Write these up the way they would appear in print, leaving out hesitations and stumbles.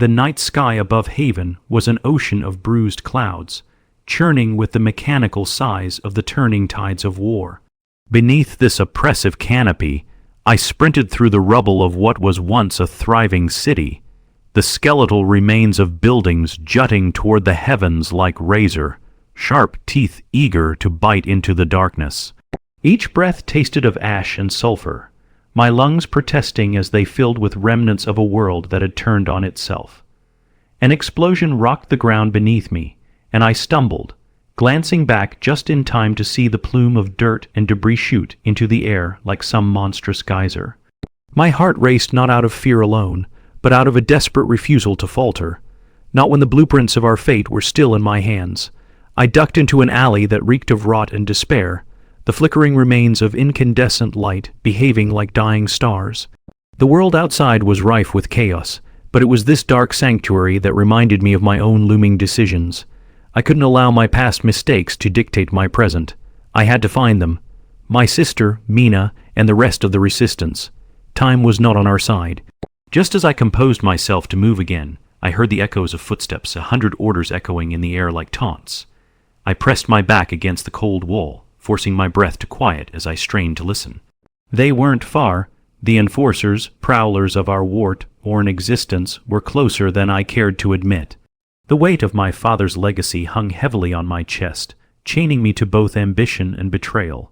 The night sky above Haven was an ocean of bruised clouds, churning with the mechanical sighs of the turning tides of war. Beneath this oppressive canopy, I sprinted through the rubble of what was once a thriving city, the skeletal remains of buildings jutting toward the heavens like razor, sharp teeth eager to bite into the darkness. Each breath tasted of ash and sulfur, my lungs protesting as they filled with remnants of a world that had turned on itself. An explosion rocked the ground beneath me, and I stumbled, glancing back just in time to see the plume of dirt and debris shoot into the air like some monstrous geyser. My heart raced not out of fear alone, but out of a desperate refusal to falter. Not when the blueprints of our fate were still in my hands. I ducked into an alley that reeked of rot and despair, the flickering remains of incandescent light behaving like dying stars. The world outside was rife with chaos, but it was this dark sanctuary that reminded me of my own looming decisions. I couldn't allow my past mistakes to dictate my present. I had to find them. My sister, Mina, and the rest of the resistance. Time was not on our side. Just as I composed myself to move again, I heard the echoes of footsteps, 100 orders echoing in the air like taunts. I pressed my back against the cold wall, forcing my breath to quiet as I strained to listen. They weren't far. The enforcers, prowlers of our war-worn existence, were closer than I cared to admit. The weight of my father's legacy hung heavily on my chest, chaining me to both ambition and betrayal.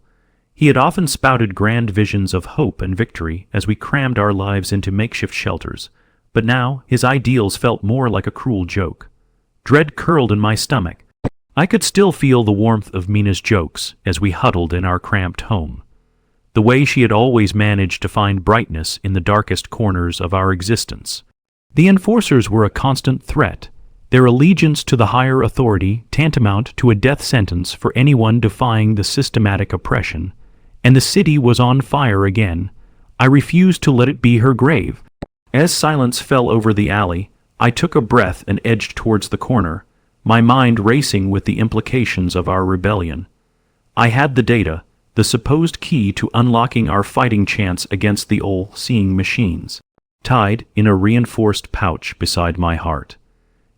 He had often spouted grand visions of hope and victory as we crammed our lives into makeshift shelters, but now his ideals felt more like a cruel joke. Dread curled in my stomach. I could still feel the warmth of Mina's jokes as we huddled in our cramped home. The way she had always managed to find brightness in the darkest corners of our existence. The enforcers were a constant threat, their allegiance to the higher authority tantamount to a death sentence for anyone defying the systematic oppression, and the city was on fire again. I refused to let it be her grave. As silence fell over the alley, I took a breath and edged towards the corner, my mind racing with the implications of our rebellion. I had the data, the supposed key to unlocking our fighting chance against the all-seeing machines, tied in a reinforced pouch beside my heart.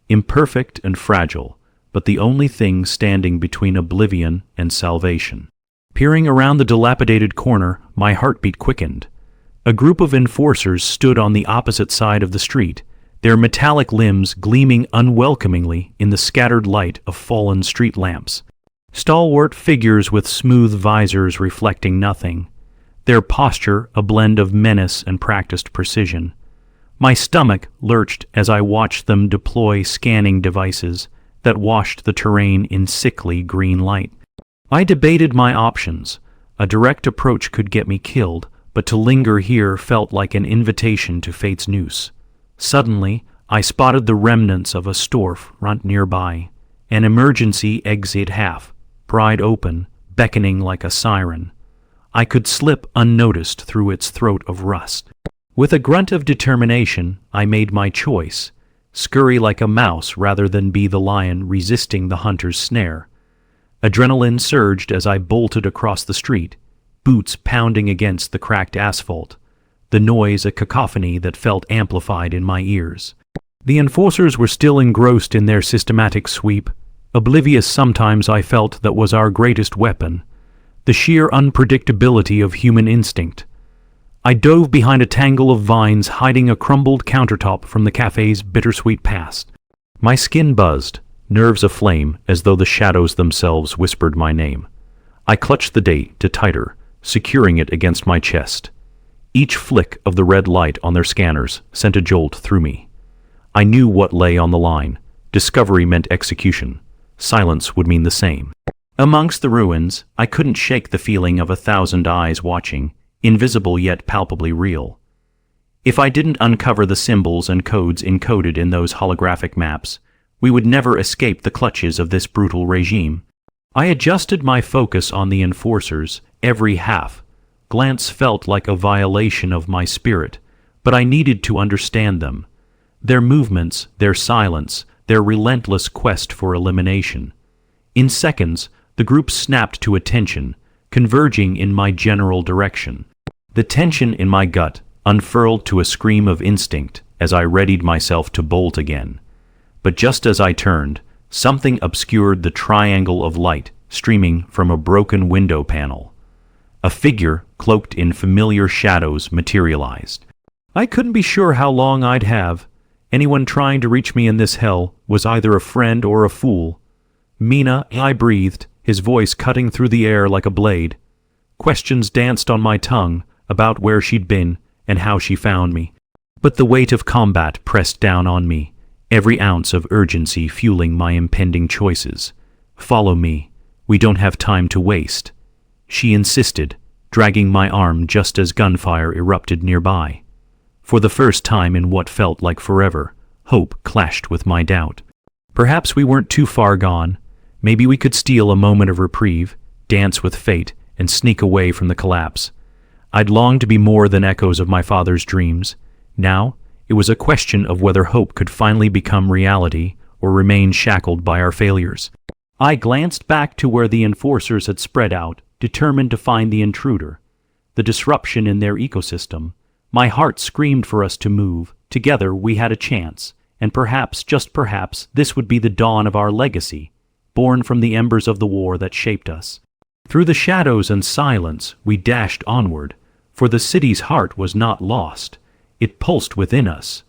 Imperfect and fragile, but the only thing standing between oblivion and salvation. Peering around the dilapidated corner, my heartbeat quickened. A group of enforcers stood on the opposite side of the street, their metallic limbs gleaming unwelcomingly in the scattered light of fallen street lamps. Stalwart figures with smooth visors reflecting nothing, their posture a blend of menace and practiced precision. My stomach lurched as I watched them deploy scanning devices that washed the terrain in sickly green light. I debated my options. A direct approach could get me killed, but to linger here felt like an invitation to fate's noose. Suddenly, I spotted the remnants of a storefront nearby, an emergency exit half, pried open, beckoning like a siren. I could slip unnoticed through its throat of rust. With a grunt of determination, I made my choice, scurry like a mouse rather than be the lion resisting the hunter's snare. Adrenaline surged as I bolted across the street, boots pounding against the cracked asphalt, the noise a cacophony that felt amplified in my ears. The enforcers were still engrossed in their systematic sweep, oblivious sometimes I felt that was our greatest weapon, the sheer unpredictability of human instinct. I dove behind a tangle of vines hiding a crumbled countertop from the cafe's bittersweet past. My skin buzzed, nerves aflame as though the shadows themselves whispered my name. I clutched the data tighter, securing it against my chest. Each flick of the red light on their scanners sent a jolt through me. I knew what lay on the line. Discovery meant execution. Silence would mean the same. Amongst the ruins, I couldn't shake the feeling of 1,000 eyes watching, invisible yet palpably real. If I didn't uncover the symbols and codes encoded in those holographic maps, we would never escape the clutches of this brutal regime. I adjusted my focus on the enforcers, every glance felt like a violation of my spirit, but I needed to understand them. Their movements, their silence, their relentless quest for elimination. In seconds, the group snapped to attention, converging in my general direction. The tension in my gut unfurled to a scream of instinct as I readied myself to bolt again. But just as I turned, something obscured the triangle of light streaming from a broken window panel. A figure, cloaked in familiar shadows, materialized. I couldn't be sure how long I'd have. Anyone trying to reach me in this hell was either a friend or a fool. Mina, I breathed, his voice cutting through the air like a blade. Questions danced on my tongue about where she'd been and how she found me. But the weight of combat pressed down on me, every ounce of urgency fueling my impending choices. Follow me. We don't have time to waste. She insisted, dragging my arm just as gunfire erupted nearby. For the first time in what felt like forever, hope clashed with my doubt. Perhaps we weren't too far gone. Maybe we could steal a moment of reprieve, dance with fate, and sneak away from the collapse. I'd longed to be more than echoes of my father's dreams. Now, it was a question of whether hope could finally become reality or remain shackled by our failures. I glanced back to where the enforcers had spread out, determined to find the intruder, the disruption in their ecosystem. My heart screamed for us to move. Together we had a chance, and perhaps, just perhaps, this would be the dawn of our legacy, born from the embers of the war that shaped us. Through the shadows and silence we dashed onward, for the city's heart was not lost. It pulsed within us.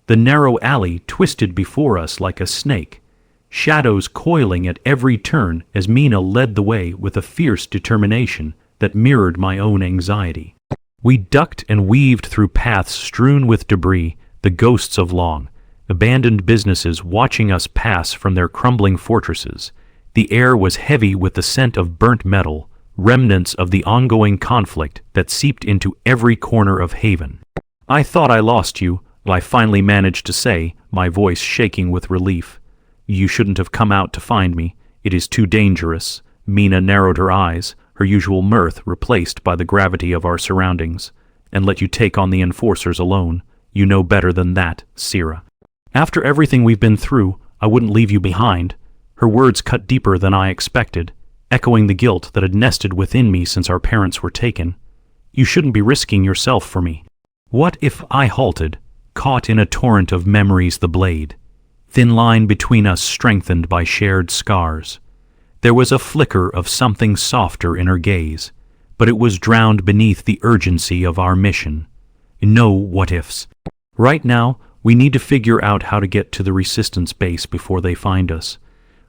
The narrow alley twisted before us like a snake, shadows coiling at every turn as Mina led the way with a fierce determination that mirrored my own anxiety. We ducked and weaved through paths strewn with debris, the ghosts of long, abandoned businesses watching us pass from their crumbling fortresses. The air was heavy with the scent of burnt metal, remnants of the ongoing conflict that seeped into every corner of Haven. I thought I lost you, I finally managed to say, my voice shaking with relief. You shouldn't have come out to find me. It is too dangerous. Mina narrowed her eyes, her usual mirth replaced by the gravity of our surroundings, and let you take on the enforcers alone. You know better than that, Sira. After everything we've been through, I wouldn't leave you behind. Her words cut deeper than I expected, echoing the guilt that had nested within me since our parents were taken. You shouldn't be risking yourself for me. What if I halted, caught in a torrent of memories, the blade, thin line between us strengthened by shared scars? There was a flicker of something softer in her gaze, but it was drowned beneath the urgency of our mission. No what-ifs. Right now, we need to figure out how to get to the resistance base before they find us.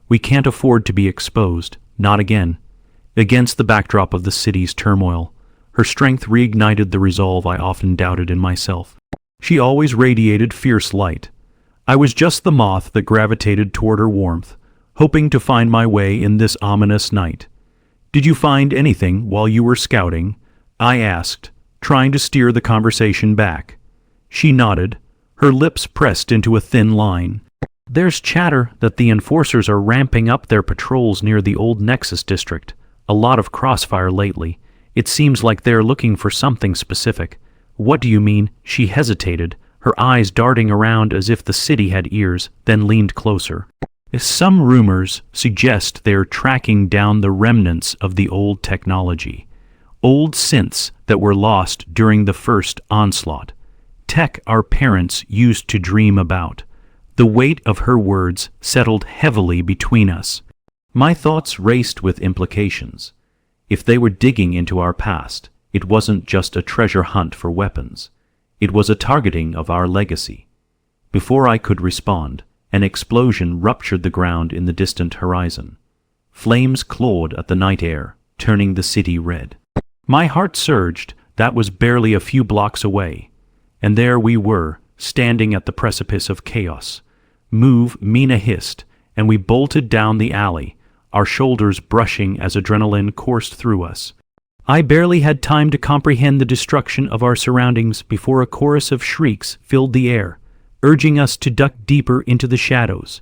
We can't afford to be exposed, not again. Against the backdrop of the city's turmoil, her strength reignited the resolve I often doubted in myself. She always radiated fierce light. I was just the moth that gravitated toward her warmth, hoping to find my way in this ominous night. Did you find anything while you were scouting? I asked, trying to steer the conversation back. She nodded, her lips pressed into a thin line. There's chatter that the enforcers are ramping up their patrols near the old Nexus district. A lot of crossfire lately. It seems like they're looking for something specific. What do you mean? She hesitated, her eyes darting around as if the city had ears, then leaned closer. Some rumors suggest they're tracking down the remnants of the old technology. Old synths that were lost during the first onslaught. Tech our parents used to dream about. The weight of her words settled heavily between us. My thoughts raced with implications. If they were digging into our past, it wasn't just a treasure hunt for weapons. It was a targeting of our legacy. Before I could respond, an explosion ruptured the ground in the distant horizon. Flames clawed at the night air, turning the city red. My heart surged. That was barely a few blocks away. And there we were, standing at the precipice of chaos. Move, Mina hissed, and we bolted down the alley, our shoulders brushing as adrenaline coursed through us. I barely had time to comprehend the destruction of our surroundings before a chorus of shrieks filled the air, urging us to duck deeper into the shadows.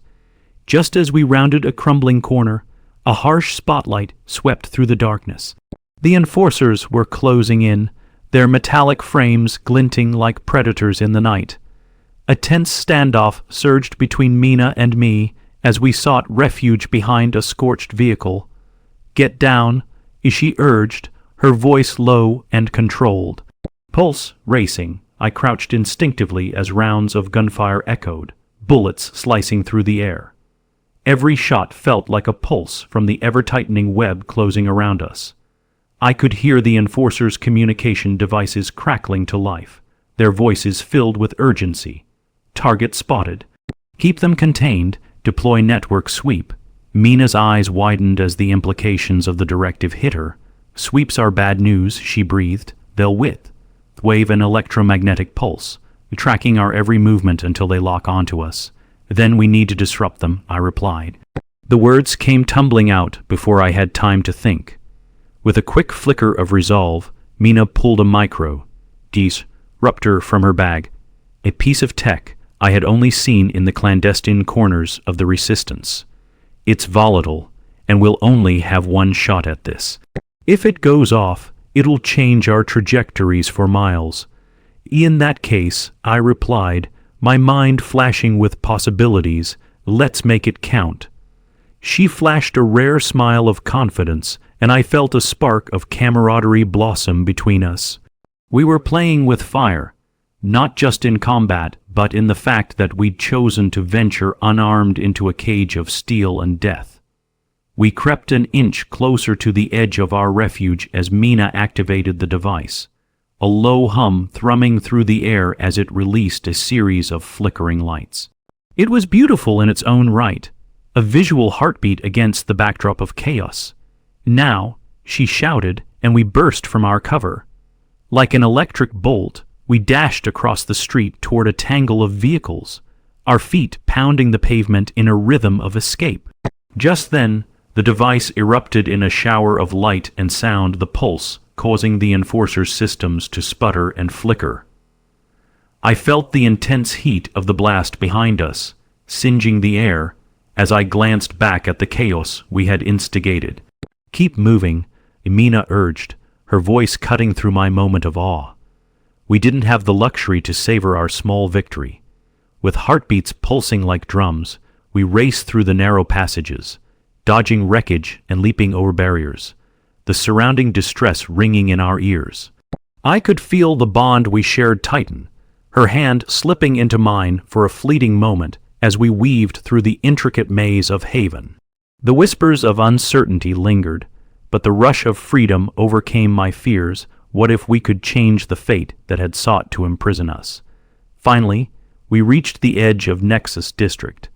Just as we rounded a crumbling corner, a harsh spotlight swept through the darkness. The enforcers were closing in, their metallic frames glinting like predators in the night. A tense standoff surged between Mina and me as we sought refuge behind a scorched vehicle. "Get down," she urged, her voice low and controlled. Pulse racing, I crouched instinctively as rounds of gunfire echoed, bullets slicing through the air. Every shot felt like a pulse from the ever-tightening web closing around us. I could hear the Enforcers' communication devices crackling to life, their voices filled with urgency. Target spotted. Keep them contained. Deploy network sweep. Mina's eyes widened as the implications of the directive hit her. Sweeps are bad news, she breathed. They'll wave an electromagnetic pulse, tracking our every movement until they lock onto us. Then we need to disrupt them, I replied. The words came tumbling out before I had time to think. With a quick flicker of resolve, Mina pulled a disruptor from her bag, a piece of tech I had only seen in the clandestine corners of the Resistance. It's volatile, and we'll only have one shot at this. If it goes off, it'll change our trajectories for miles. In that case, I replied, my mind flashing with possibilities, let's make it count. She flashed a rare smile of confidence, and I felt a spark of camaraderie blossom between us. We were playing with fire, not just in combat, but in the fact that we'd chosen to venture unarmed into a cage of steel and death. We crept an inch closer to the edge of our refuge as Mina activated the device, a low hum thrumming through the air as it released a series of flickering lights. It was beautiful in its own right, a visual heartbeat against the backdrop of chaos. Now, she shouted, and we burst from our cover. Like an electric bolt, we dashed across the street toward a tangle of vehicles, our feet pounding the pavement in a rhythm of escape. Just then, the device erupted in a shower of light and sound, the pulse causing the Enforcer's systems to sputter and flicker. I felt the intense heat of the blast behind us, singeing the air, as I glanced back at the chaos we had instigated. Keep moving, Mina urged, her voice cutting through my moment of awe. We didn't have the luxury to savor our small victory. With heartbeats pulsing like drums, we raced through the narrow passages, dodging wreckage and leaping over barriers, the surrounding distress ringing in our ears. I could feel the bond we shared tighten, her hand slipping into mine for a fleeting moment as we weaved through the intricate maze of Haven. The whispers of uncertainty lingered, but the rush of freedom overcame my fears. What if we could change the fate that had sought to imprison us? Finally, we reached the edge of Nexus District,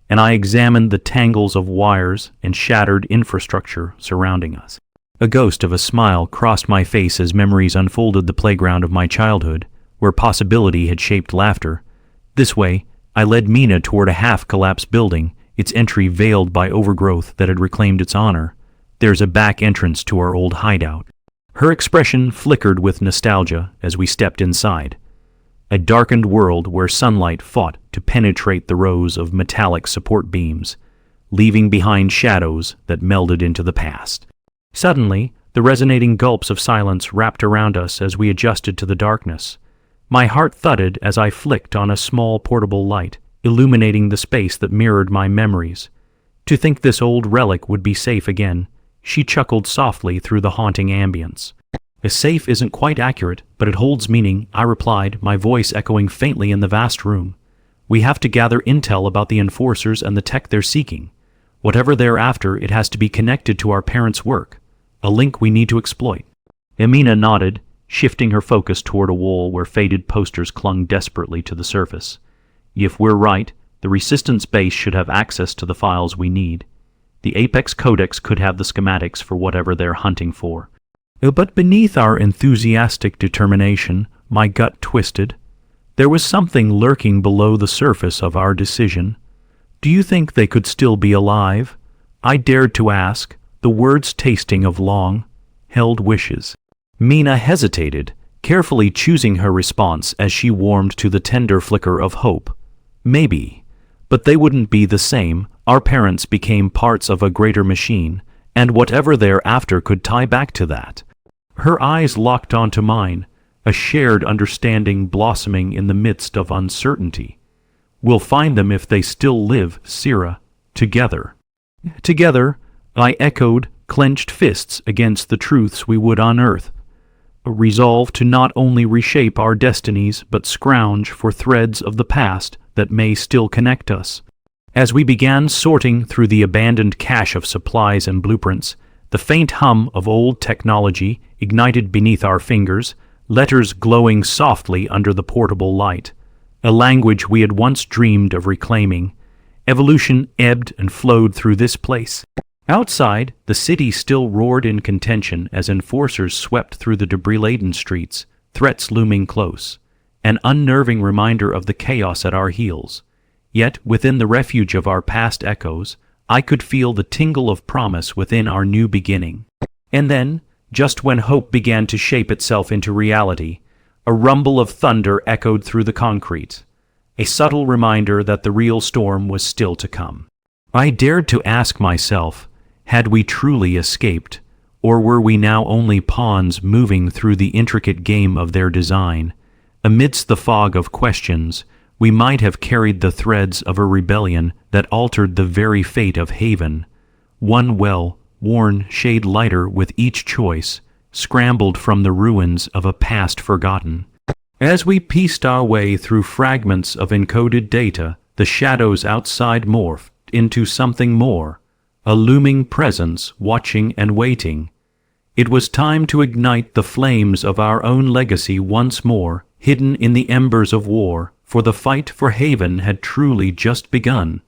and I examined the tangles of wires and shattered infrastructure surrounding us. A ghost of a smile crossed my face as memories unfolded, the playground of my childhood, where possibility had shaped laughter. This way, I led Mina toward a half-collapsed building, its entry veiled by overgrowth that had reclaimed its honor. There's a back entrance to our old hideout. Her expression flickered with nostalgia as we stepped inside. A darkened world where sunlight fought to penetrate the rows of metallic support beams, leaving behind shadows that melded into the past. Suddenly, the resonating gulps of silence wrapped around us as we adjusted to the darkness. My heart thudded as I flicked on a small portable light, illuminating the space that mirrored my memories. To think this old relic would be safe again. She chuckled softly through the haunting ambience. A safe isn't quite accurate, but it holds meaning, I replied, my voice echoing faintly in the vast room. We have to gather intel about the Enforcers and the tech they're seeking. Whatever they're after, it has to be connected to our parents' work, a link we need to exploit. Mina nodded, shifting her focus toward a wall where faded posters clung desperately to the surface. If we're right, the Resistance base should have access to the files we need. The Apex Codex could have the schematics for whatever they're hunting for. But beneath our enthusiastic determination, my gut twisted. There was something lurking below the surface of our decision. Do you think they could still be alive? I dared to ask, the words tasting of long-held wishes. Mina hesitated, carefully choosing her response as she warmed to the tender flicker of hope. Maybe. But they wouldn't be the same. Our parents became parts of a greater machine, and whatever they're after could tie back to that. Her eyes locked onto mine, a shared understanding blossoming in the midst of uncertainty. We'll find them if they still live, Sira. Together. Together, I echoed, clenched fists against the truths we would unearth. a resolve to not only reshape our destinies but scrounge for threads of the past that may still connect us. As we began sorting through the abandoned cache of supplies and blueprints, the faint hum of old technology ignited beneath our fingers, letters glowing softly under the portable light, a language we had once dreamed of reclaiming. Evolution ebbed and flowed through this place. Outside, the city still roared in contention as enforcers swept through the debris-laden streets, threats looming close, an unnerving reminder of the chaos at our heels. Yet, within the refuge of our past echoes, I could feel the tingle of promise within our new beginning. And then, just when hope began to shape itself into reality, a rumble of thunder echoed through the concrete, a subtle reminder that the real storm was still to come. I dared to ask myself, had we truly escaped, or were we now only pawns moving through the intricate game of their design? Amidst the fog of questions, we might have carried the threads of a rebellion that altered the very fate of Haven. One well-worn shade lighter with each choice, scrambled from the ruins of a past forgotten. As we pieced our way through fragments of encoded data, the shadows outside morphed into something more, a looming presence watching and waiting. It was time to ignite the flames of our own legacy once more, hidden in the embers of war, for the fight for Haven had truly just begun.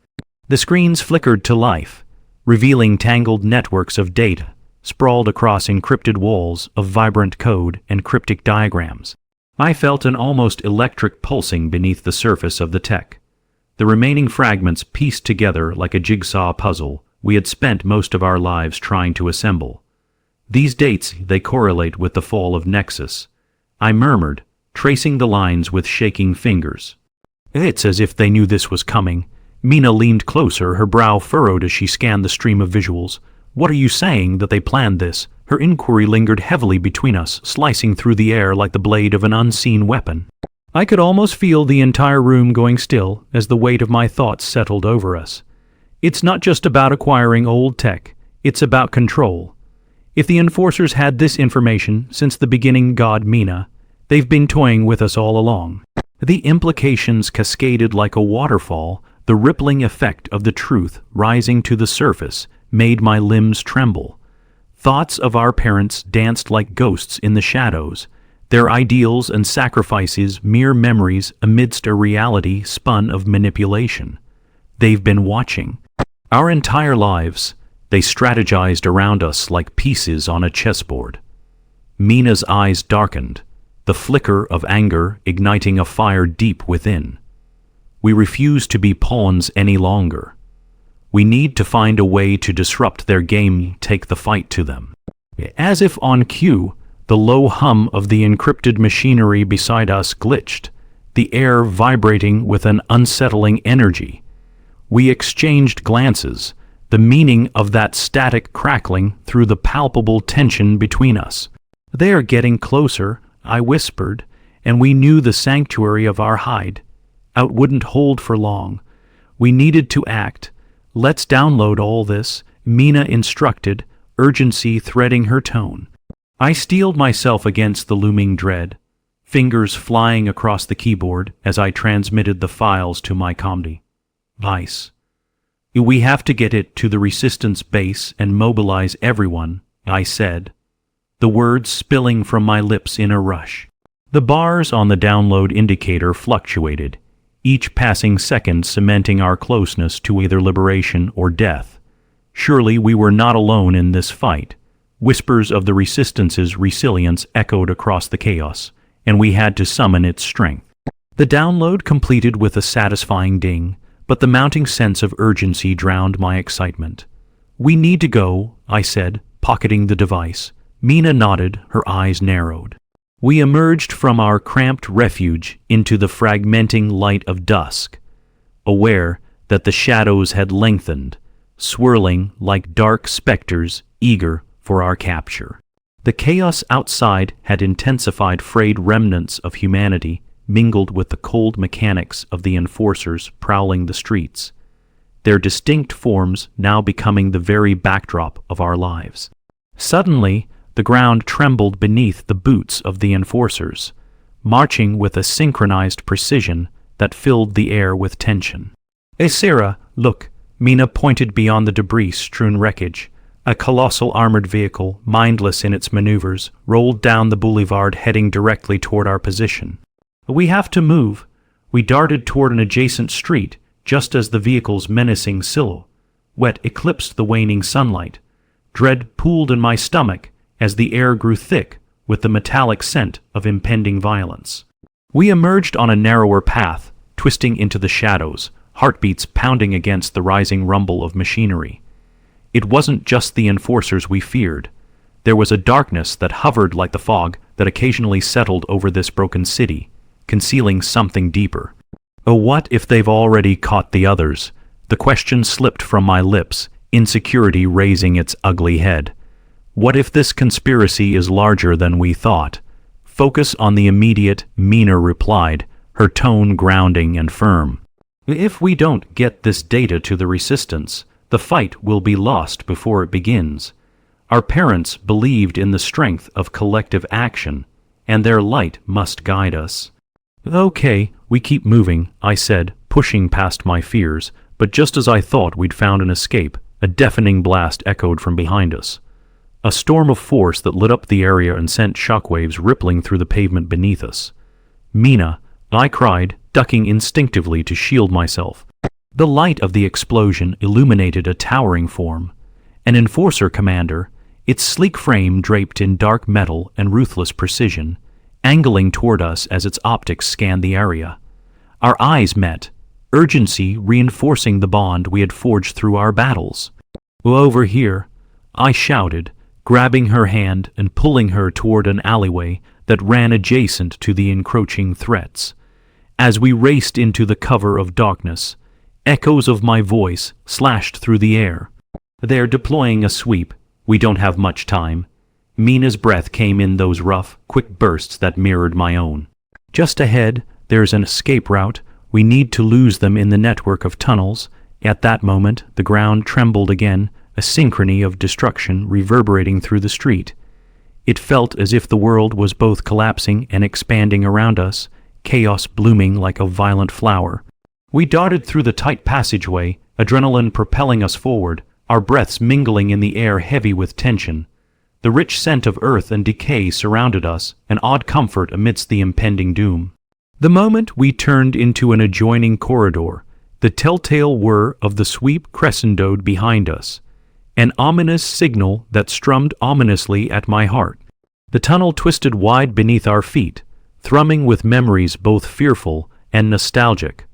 The screens flickered to life, revealing tangled networks of data, sprawled across encrypted walls of vibrant code and cryptic diagrams. I felt an almost electric pulsing beneath the surface of the tech. The remaining fragments pieced together like a jigsaw puzzle we had spent most of our lives trying to assemble. These dates, they correlate with the fall of Nexus. I murmured, tracing the lines with shaking fingers. It's as if they knew this was coming. Mina leaned closer, her brow furrowed as she scanned the stream of visuals. What are you saying, that they planned this? Her inquiry lingered heavily between us, slicing through the air like the blade of an unseen weapon. I could almost feel the entire room going still as the weight of my thoughts settled over us. It's not just about acquiring old tech, it's about control. If the enforcers had this information since the beginning god Mina, they've been toying with us all along. The implications cascaded like a waterfall, the rippling effect of the truth rising to the surface made my limbs tremble. Thoughts of our parents danced like ghosts in the shadows, their ideals and sacrifices mere memories amidst a reality spun of manipulation. They've been watching. Our entire lives, they strategized around us like pieces on a chessboard. Mina's eyes darkened, the flicker of anger igniting a fire deep within. We refuse to be pawns any longer. We need to find a way to disrupt their game, take the fight to them. As if on cue, the low hum of the encrypted machinery beside us glitched, the air vibrating with an unsettling energy. We exchanged glances, the meaning of that static crackling through the palpable tension between us. They are getting closer, I whispered, and we knew the sanctuary of our hide out wouldn't hold for long. We needed to act. Let's download all this, Mina instructed, urgency threading her tone. I steeled myself against the looming dread, fingers flying across the keyboard as I transmitted the files to my comedy. Vice. We have to get it to the resistance base and mobilize everyone, I said, the words spilling from my lips in a rush. The bars on the download indicator fluctuated, each passing second cementing our closeness to either liberation or death. Surely we were not alone in this fight. Whispers of the Resistance's resilience echoed across the chaos, and we had to summon its strength. The download completed with a satisfying ding, but the mounting sense of urgency drowned my excitement. We need to go, I said, pocketing the device. Mina nodded, her eyes narrowed. We emerged from our cramped refuge into the fragmenting light of dusk, aware that the shadows had lengthened, swirling like dark specters eager for our capture. The chaos outside had intensified, frayed remnants of humanity mingled with the cold mechanics of the enforcers prowling the streets, their distinct forms now becoming the very backdrop of our lives. Suddenly, The ground trembled beneath the boots of the enforcers, marching with a synchronized precision that filled the air with tension. Sarah, look, Mina pointed beyond the debris-strewn wreckage. A colossal armored vehicle, mindless in its maneuvers, rolled down the boulevard heading directly toward our position. We have to move. We darted toward an adjacent street, just as the vehicle's menacing silhouette eclipsed the waning sunlight. Dread pooled in my stomach as the air grew thick with the metallic scent of impending violence. We emerged on a narrower path, twisting into the shadows, heartbeats pounding against the rising rumble of machinery. It wasn't just the enforcers we feared. There was a darkness that hovered like the fog that occasionally settled over this broken city, concealing something deeper. Oh, what if they've already caught the others? The question slipped from my lips, insecurity raising its ugly head. What if this conspiracy is larger than we thought? Focus on the immediate, Mina replied, her tone grounding and firm. If we don't get this data to the resistance, the fight will be lost before it begins. Our parents believed in the strength of collective action, and their light must guide us. Okay, we keep moving, I said, pushing past my fears, but just as I thought we'd found an escape, a deafening blast echoed from behind us. A storm of force that lit up the area and sent shockwaves rippling through the pavement beneath us. Mina, I cried, ducking instinctively to shield myself. The light of the explosion illuminated a towering form, an enforcer commander, its sleek frame draped in dark metal and ruthless precision, angling toward us as its optics scanned the area. Our eyes met, urgency reinforcing the bond we had forged through our battles. Over here, I shouted, grabbing her hand and pulling her toward an alleyway that ran adjacent to the encroaching threats. As we raced into the cover of darkness, echoes of my voice slashed through the air. They're deploying a sweep. We don't have much time. Mina's breath came in those rough, quick bursts that mirrored my own. Just ahead, there's an escape route. We need to lose them in the network of tunnels. At that moment, the ground trembled again, a synchrony of destruction reverberating through the street. It felt as if the world was both collapsing and expanding around us, chaos blooming like a violent flower. We darted through the tight passageway, adrenaline propelling us forward, our breaths mingling in the air heavy with tension. The rich scent of earth and decay surrounded us, an odd comfort amidst the impending doom. The moment we turned into an adjoining corridor, the telltale whir of the sweep crescendoed behind us, an ominous signal that strummed ominously at my heart. The tunnel twisted wide beneath our feet, thrumming with memories both fearful and nostalgic.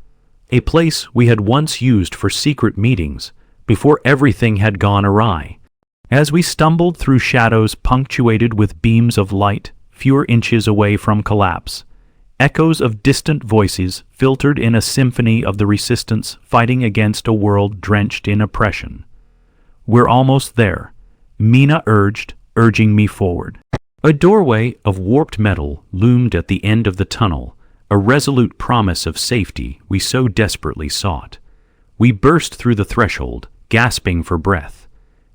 A place we had once used for secret meetings, before everything had gone awry. As we stumbled through shadows punctuated with beams of light, fewer inches away from collapse, echoes of distant voices filtered in a symphony of the resistance fighting against a world drenched in oppression. We're almost there, Mina urged, urging me forward. A doorway of warped metal loomed at the end of the tunnel, a resolute promise of safety we so desperately sought. We burst through the threshold, gasping for breath.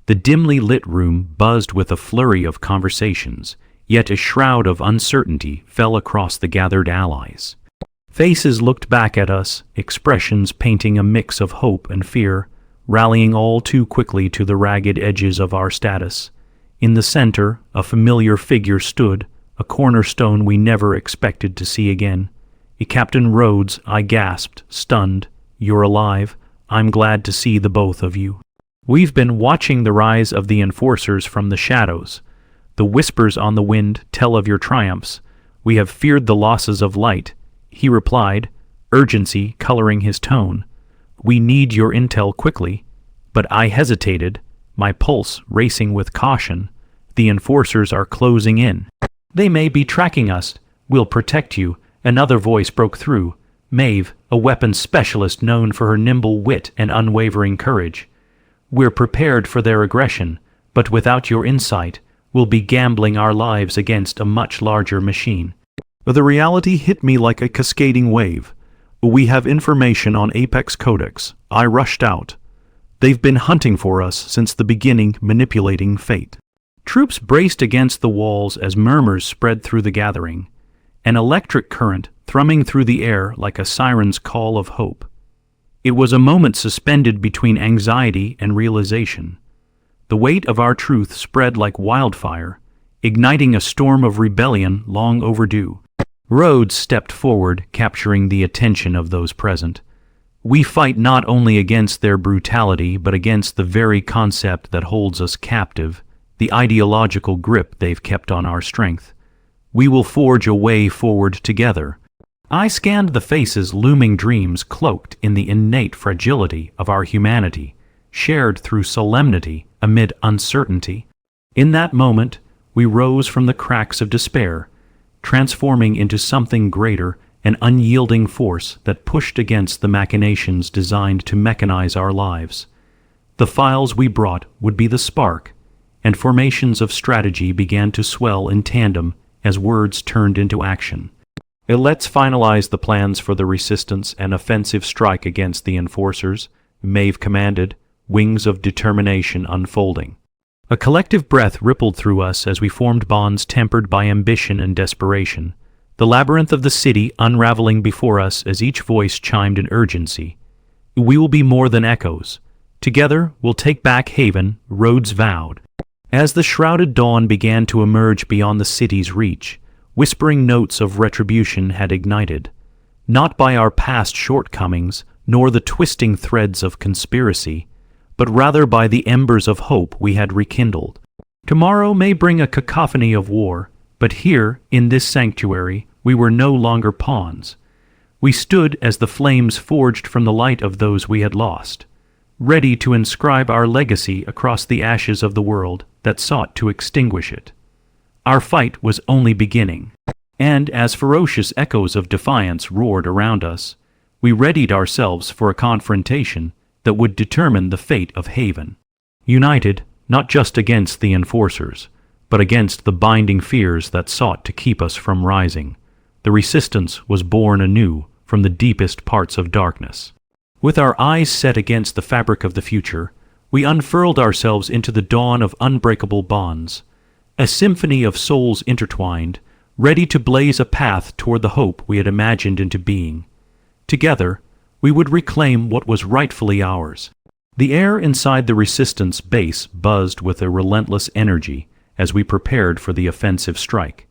The dimly lit room buzzed with a flurry of conversations, yet a shroud of uncertainty fell across the gathered allies. Faces looked back at us, expressions painting a mix of hope and fear, rallying all too quickly to the ragged edges of our status. In the center, a familiar figure stood, a cornerstone we never expected to see again. Captain Rhodes, I gasped, stunned. You're alive. I'm glad to see the both of you. We've been watching the rise of the enforcers from the shadows. The whispers on the wind tell of your triumphs. We have feared the losses of light, he replied, urgency coloring his tone. We need your intel quickly. But I hesitated, my pulse racing with caution. The enforcers are closing in. They may be tracking us. We'll protect you. Another voice broke through. Maeve, a weapons specialist known for her nimble wit and unwavering courage. We're prepared for their aggression, but without your insight, we'll be gambling our lives against a much larger machine. The reality hit me like a cascading wave. We have information on Apex Codex. I rushed out. They've been hunting for us since the beginning, manipulating fate. Troops braced against the walls as murmurs spread through the gathering, an electric current thrumming through the air like a siren's call of hope. It was a moment suspended between anxiety and realization. The weight of our truth spread like wildfire, igniting a storm of rebellion long overdue. Rhodes stepped forward, capturing the attention of those present. We fight not only against their brutality, but against the very concept that holds us captive, the ideological grip they've kept on our strength. We will forge a way forward together. I scanned the faces, looming dreams cloaked in the innate fragility of our humanity, shared through solemnity amid uncertainty. In that moment, we rose from the cracks of despair, transforming into something greater, an unyielding force that pushed against the machinations designed to mechanize our lives. The files we brought would be the spark, and formations of strategy began to swell in tandem as words turned into action. Let's finalize the plans for the resistance and offensive strike against the enforcers, Maeve commanded, wings of determination unfolding. A collective breath rippled through us as we formed bonds tempered by ambition and desperation, the labyrinth of the city unraveling before us as each voice chimed in urgency. We will be more than echoes. Together, we'll take back Haven, Rhodes vowed. As the shrouded dawn began to emerge beyond the city's reach, whispering notes of retribution had ignited, not by our past shortcomings, nor the twisting threads of conspiracy, but rather by the embers of hope we had rekindled. Tomorrow may bring a cacophony of war, but here, in this sanctuary, we were no longer pawns. We stood as the flames forged from the light of those we had lost, ready to inscribe our legacy across the ashes of the world that sought to extinguish it. Our fight was only beginning, and as ferocious echoes of defiance roared around us, we readied ourselves for a confrontation that would determine the fate of Haven. United, not just against the enforcers, but against the binding fears that sought to keep us from rising, the resistance was born anew from the deepest parts of darkness. With our eyes set against the fabric of the future, we unfurled ourselves into the dawn of unbreakable bonds, a symphony of souls intertwined, ready to blaze a path toward the hope we had imagined into being. Together, we would reclaim what was rightfully ours. The air inside the resistance base buzzed with a relentless energy as we prepared for the offensive strike.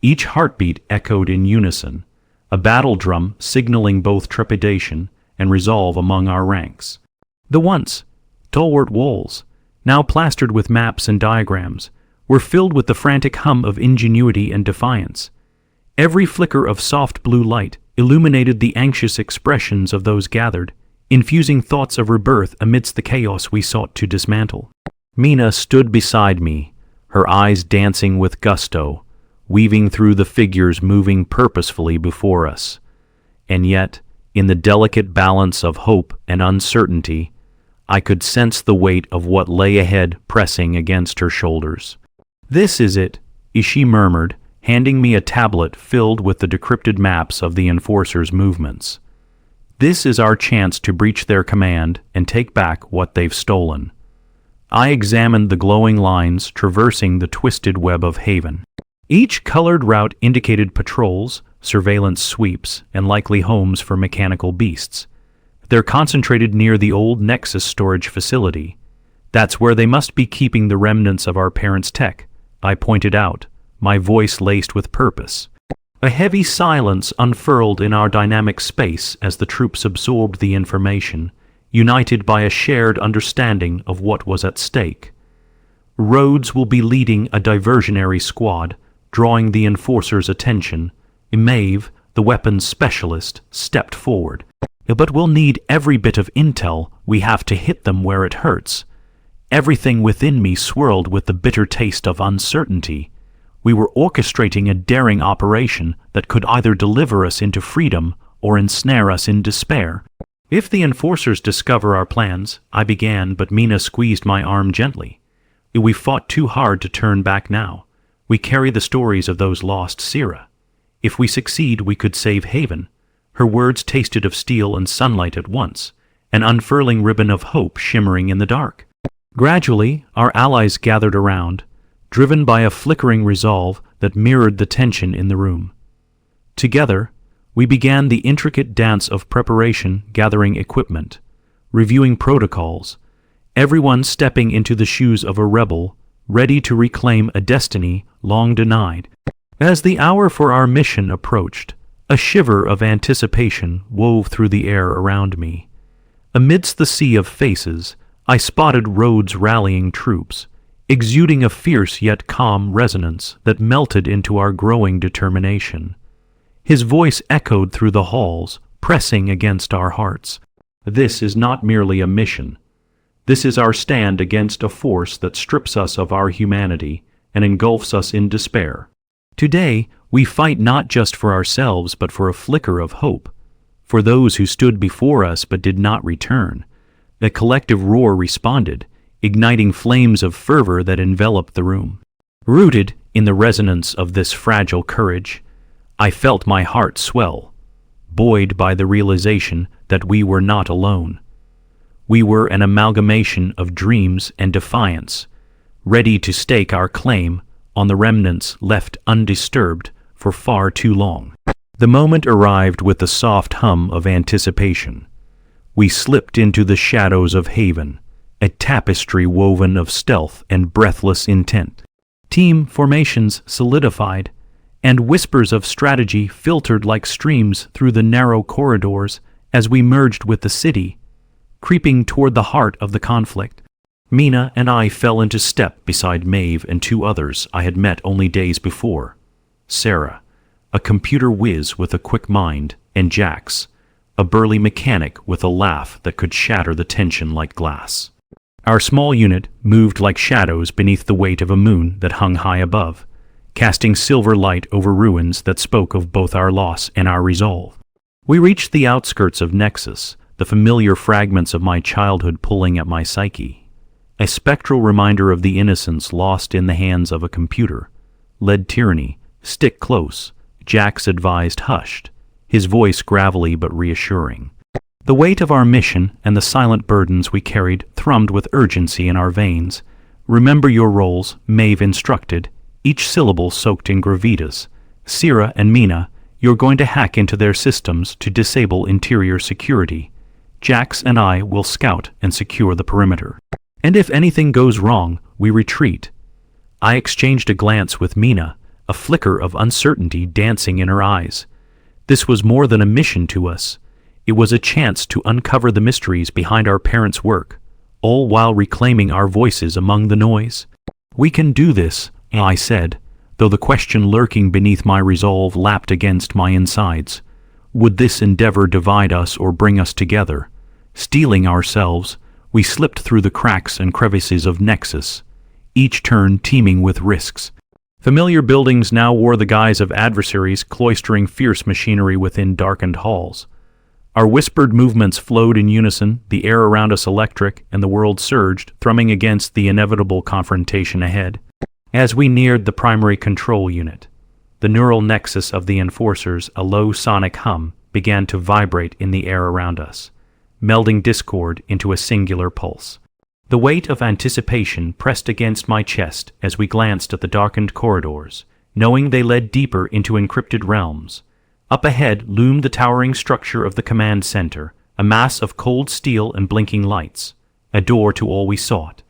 Each heartbeat echoed in unison, a battle drum signaling both trepidation and resolve among our ranks. The once stalwart walls, now plastered with maps and diagrams, were filled with the frantic hum of ingenuity and defiance. Every flicker of soft blue light illuminated the anxious expressions of those gathered, infusing thoughts of rebirth amidst the chaos we sought to dismantle. Mina stood beside me, her eyes dancing with gusto, weaving through the figures moving purposefully before us. And yet, in the delicate balance of hope and uncertainty, I could sense the weight of what lay ahead pressing against her shoulders. "This is it," she murmured, handing me a tablet filled with the decrypted maps of the enforcers' movements. "This is our chance to breach their command and take back what they've stolen." I examined the glowing lines traversing the twisted web of Haven. Each colored route indicated patrols, surveillance sweeps, and likely homes for mechanical beasts. They're concentrated near the old Nexus storage facility. That's where they must be keeping the remnants of our parents' tech, I pointed out, my voice laced with purpose. A heavy silence unfurled in our dynamic space as the troops absorbed the information, united by a shared understanding of what was at stake. Rhodes will be leading a diversionary squad, drawing the enforcers' attention. Maeve, the weapons specialist, stepped forward. "But we'll need every bit of intel. We have to hit them where it hurts." Everything within me swirled with the bitter taste of uncertainty. We were orchestrating a daring operation that could either deliver us into freedom or ensnare us in despair. "If the enforcers discover our plans," I began, but Mina squeezed my arm gently. "We fought too hard to turn back now. We carry the stories of those lost Sira. If we succeed, we could save Haven." Her words tasted of steel and sunlight at once, an unfurling ribbon of hope shimmering in the dark. Gradually, our allies gathered around, driven by a flickering resolve that mirrored the tension in the room. Together, we began the intricate dance of preparation, gathering equipment, reviewing protocols, everyone stepping into the shoes of a rebel, ready to reclaim a destiny long denied. As the hour for our mission approached, a shiver of anticipation wove through the air around me. Amidst the sea of faces, I spotted Rhodes' rallying troops, exuding a fierce yet calm resonance that melted into our growing determination. His voice echoed through the halls, pressing against our hearts. This is not merely a mission. This is our stand against a force that strips us of our humanity and engulfs us in despair. Today, we fight not just for ourselves but for a flicker of hope, for those who stood before us but did not return. The collective roar responded, igniting flames of fervor that enveloped the room. Rooted in the resonance of this fragile courage, I felt my heart swell, buoyed by the realization that we were not alone. We were an amalgamation of dreams and defiance, ready to stake our claim on the remnants left undisturbed for far too long. The moment arrived with the soft hum of anticipation. We slipped into the shadows of Haven, a tapestry woven of stealth and breathless intent. Team formations solidified, and whispers of strategy filtered like streams through the narrow corridors as we merged with the city, creeping toward the heart of the conflict. Mina and I fell into step beside Maeve and two others I had met only days before. Sarah, a computer whiz with a quick mind, and Jax, a burly mechanic with a laugh that could shatter the tension like glass. Our small unit moved like shadows beneath the weight of a moon that hung high above, casting silver light over ruins that spoke of both our loss and our resolve. We reached the outskirts of Nexus, the familiar fragments of my childhood pulling at my psyche. A spectral reminder of the innocence lost in the hands of a computer. Led tyranny, stick close, Jax advised hushed, his voice gravelly but reassuring. The weight of our mission and the silent burdens we carried thrummed with urgency in our veins. Remember your roles, Maeve instructed, each syllable soaked in gravitas. Sierra and Mina, you're going to hack into their systems to disable interior security. Jax and I will scout and secure the perimeter. And if anything goes wrong, we retreat. I exchanged a glance with Mina, a flicker of uncertainty dancing in her eyes. This was more than a mission to us. It was a chance to uncover the mysteries behind our parents' work, all while reclaiming our voices among the noise. We can do this, I said, though the question lurking beneath my resolve lapped against my insides. Would this endeavor divide us or bring us together? Steeling ourselves, we slipped through the cracks and crevices of Nexus, each turn teeming with risks. Familiar buildings now wore the guise of adversaries cloistering fierce machinery within darkened halls. Our whispered movements flowed in unison, the air around us electric, and the world surged, thrumming against the inevitable confrontation ahead. As we neared the primary control unit, the neural nexus of the enforcers, a low sonic hum, began to vibrate in the air around us, melding discord into a singular pulse. The weight of anticipation pressed against my chest as we glanced at the darkened corridors, knowing they led deeper into encrypted realms. Up ahead loomed the towering structure of the command center, a mass of cold steel and blinking lights, a door to all we sought.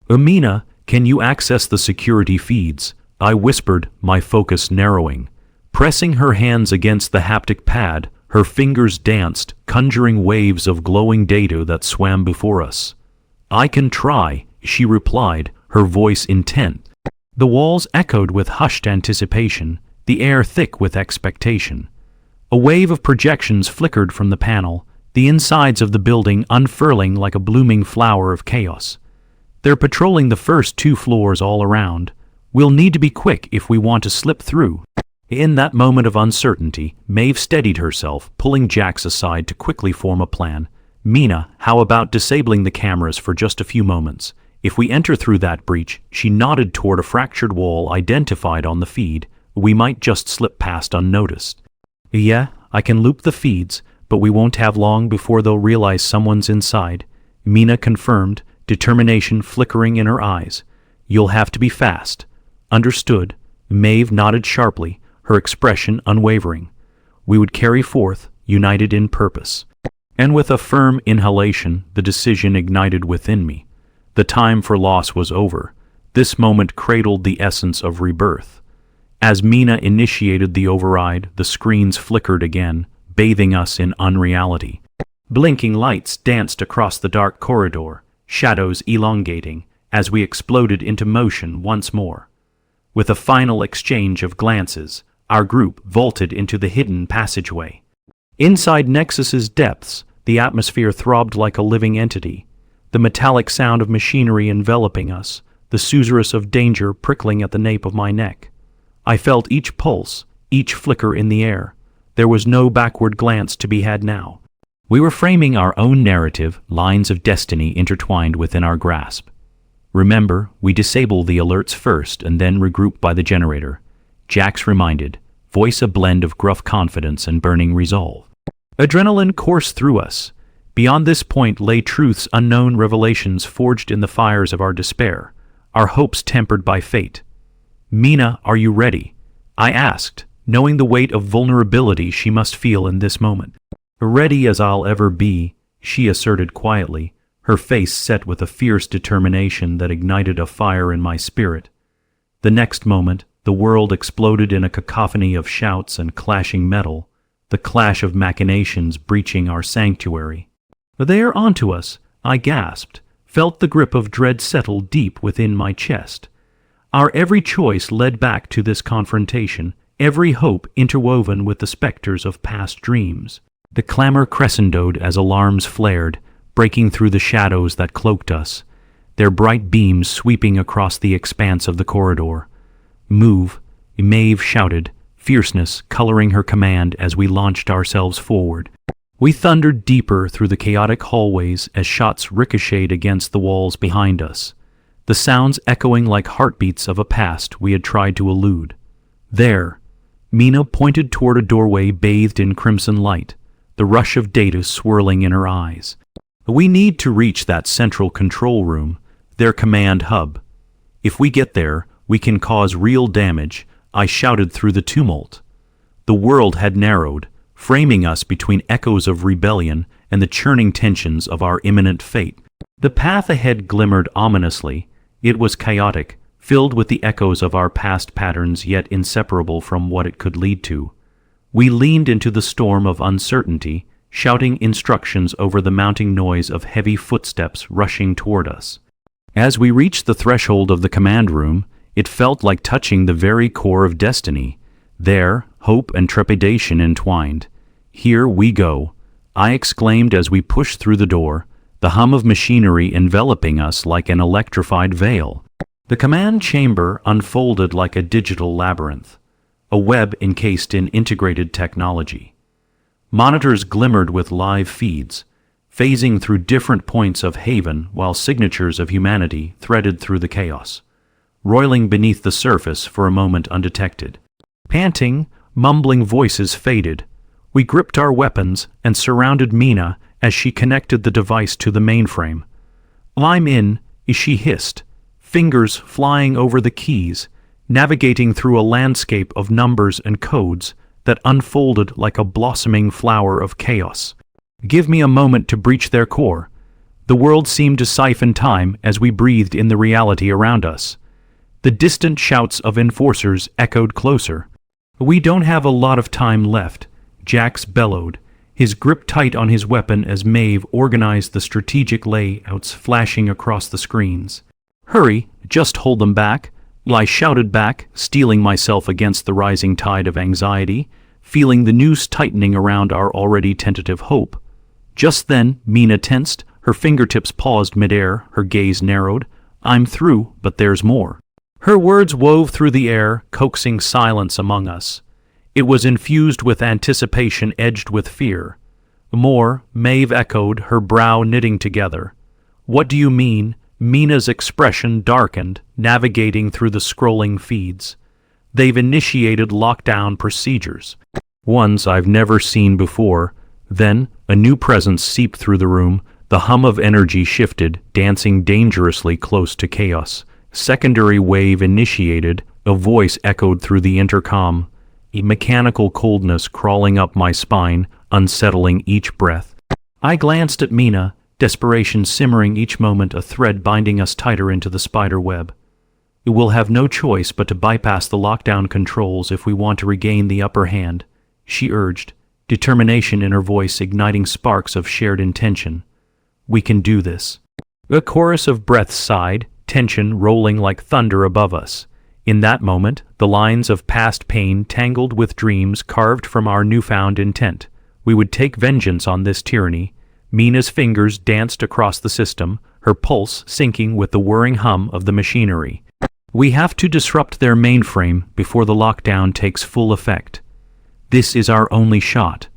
Mina, can you access the security feeds? I whispered, my focus narrowing. Pressing her hands against the haptic pad, her fingers danced, conjuring waves of glowing data that swam before us. I can try, she replied, her voice intent. The walls echoed with hushed anticipation, the air thick with expectation. A wave of projections flickered from the panel, the insides of the building unfurling like a blooming flower of chaos. They're patrolling the first 2 floors all around. We'll need to be quick if we want to slip through. In that moment of uncertainty, Maeve steadied herself, pulling Jax aside to quickly form a plan. Mina, how about disabling the cameras for just a few moments? If we enter through that breach, she nodded toward a fractured wall identified on the feed. We might just slip past unnoticed. Yeah, I can loop the feeds, but we won't have long before they'll realize someone's inside. Mina confirmed, determination flickering in her eyes. You'll have to be fast. Understood. Maeve nodded sharply, her expression unwavering. We would carry forth, united in purpose. And with a firm inhalation, the decision ignited within me. The time for loss was over. This moment cradled the essence of rebirth. As Mina initiated the override, the screens flickered again, bathing us in unreality. Blinking lights danced across the dark corridor, shadows elongating, as we exploded into motion once more. With a final exchange of glances, our group vaulted into the hidden passageway. Inside Nexus's depths, the atmosphere throbbed like a living entity, the metallic sound of machinery enveloping us, the susurrus of danger prickling at the nape of my neck. I felt each pulse, each flicker in the air. There was no backward glance to be had now. We were framing our own narrative, lines of destiny intertwined within our grasp. Remember, we disable the alerts first and then regroup by the generator. Jax reminded, voice a blend of gruff confidence and burning resolve. Adrenaline coursed through us. Beyond this point lay truths unknown, revelations forged in the fires of our despair, our hopes tempered by fate. Mina, are you ready? I asked, knowing the weight of vulnerability she must feel in this moment. Ready as I'll ever be, she asserted quietly, her face set with a fierce determination that ignited a fire in my spirit. The next moment, the world exploded in a cacophony of shouts and clashing metal, the clash of machinations breaching our sanctuary. They are onto us, I gasped, felt the grip of dread settle deep within my chest. Our every choice led back to this confrontation, every hope interwoven with the specters of past dreams. The clamor crescendoed as alarms flared, breaking through the shadows that cloaked us, their bright beams sweeping across the expanse of the corridor. Move, Maeve shouted, fierceness coloring her command as we launched ourselves forward. We thundered deeper through the chaotic hallways as shots ricocheted against the walls behind us, the sounds echoing like heartbeats of a past we had tried to elude. There, Mina pointed toward a doorway bathed in crimson light, the rush of data swirling in her eyes. We need to reach that central control room, their command hub. If we get there, we can cause real damage, I shouted through the tumult. The world had narrowed, framing us between echoes of rebellion and the churning tensions of our imminent fate. The path ahead glimmered ominously. It was chaotic, filled with the echoes of our past patterns yet inseparable from what it could lead to. We leaned into the storm of uncertainty, shouting instructions over the mounting noise of heavy footsteps rushing toward us. As we reached the threshold of the command room, it felt like touching the very core of destiny. There, hope and trepidation entwined. Here we go, I exclaimed as we pushed through the door, the hum of machinery enveloping us like an electrified veil. The command chamber unfolded like a digital labyrinth, a web encased in integrated technology. Monitors glimmered with live feeds, phasing through different points of haven while signatures of humanity threaded through the chaos, roiling beneath the surface for a moment undetected. Panting, mumbling voices faded. We gripped our weapons and surrounded Mina as she connected the device to the mainframe. I'm in, she hissed, fingers flying over the keys, navigating through a landscape of numbers and codes that unfolded like a blossoming flower of chaos. Give me a moment to breach their core. The world seemed to siphon time as we breathed in the reality around us. The distant shouts of enforcers echoed closer. We don't have a lot of time left, Jax bellowed, his grip tight on his weapon as Maeve organized the strategic layouts flashing across the screens. Hurry, just hold them back, I shouted back, steeling myself against the rising tide of anxiety, feeling the noose tightening around our already tentative hope. Just then, Mina tensed, her fingertips paused midair, her gaze narrowed. I'm through, but there's more. Her words wove through the air, coaxing silence among us. It was infused with anticipation edged with fear. More, Maeve echoed, her brow knitting together. What do you mean? Mina's expression darkened, navigating through the scrolling feeds. They've initiated lockdown procedures. Ones I've never seen before. Then, a new presence seeped through the room. The hum of energy shifted, dancing dangerously close to chaos. Secondary wave initiated, A voice echoed through the intercom, a mechanical coldness crawling up my spine, unsettling each breath. I glanced at Mina, desperation simmering each moment, a thread binding us tighter into the spider web. We'll have no choice but to bypass the lockdown controls if we want to regain the upper hand, she urged, determination in her voice igniting sparks of shared intention. We can do this. A chorus of breaths sighed, tension rolling like thunder above us. In that moment, the lines of past pain tangled with dreams carved from our newfound intent. We would take vengeance on this tyranny. Mina's fingers danced across the system, her pulse syncing with the whirring hum of the machinery. We have to disrupt their mainframe before the lockdown takes full effect. This is our only shot.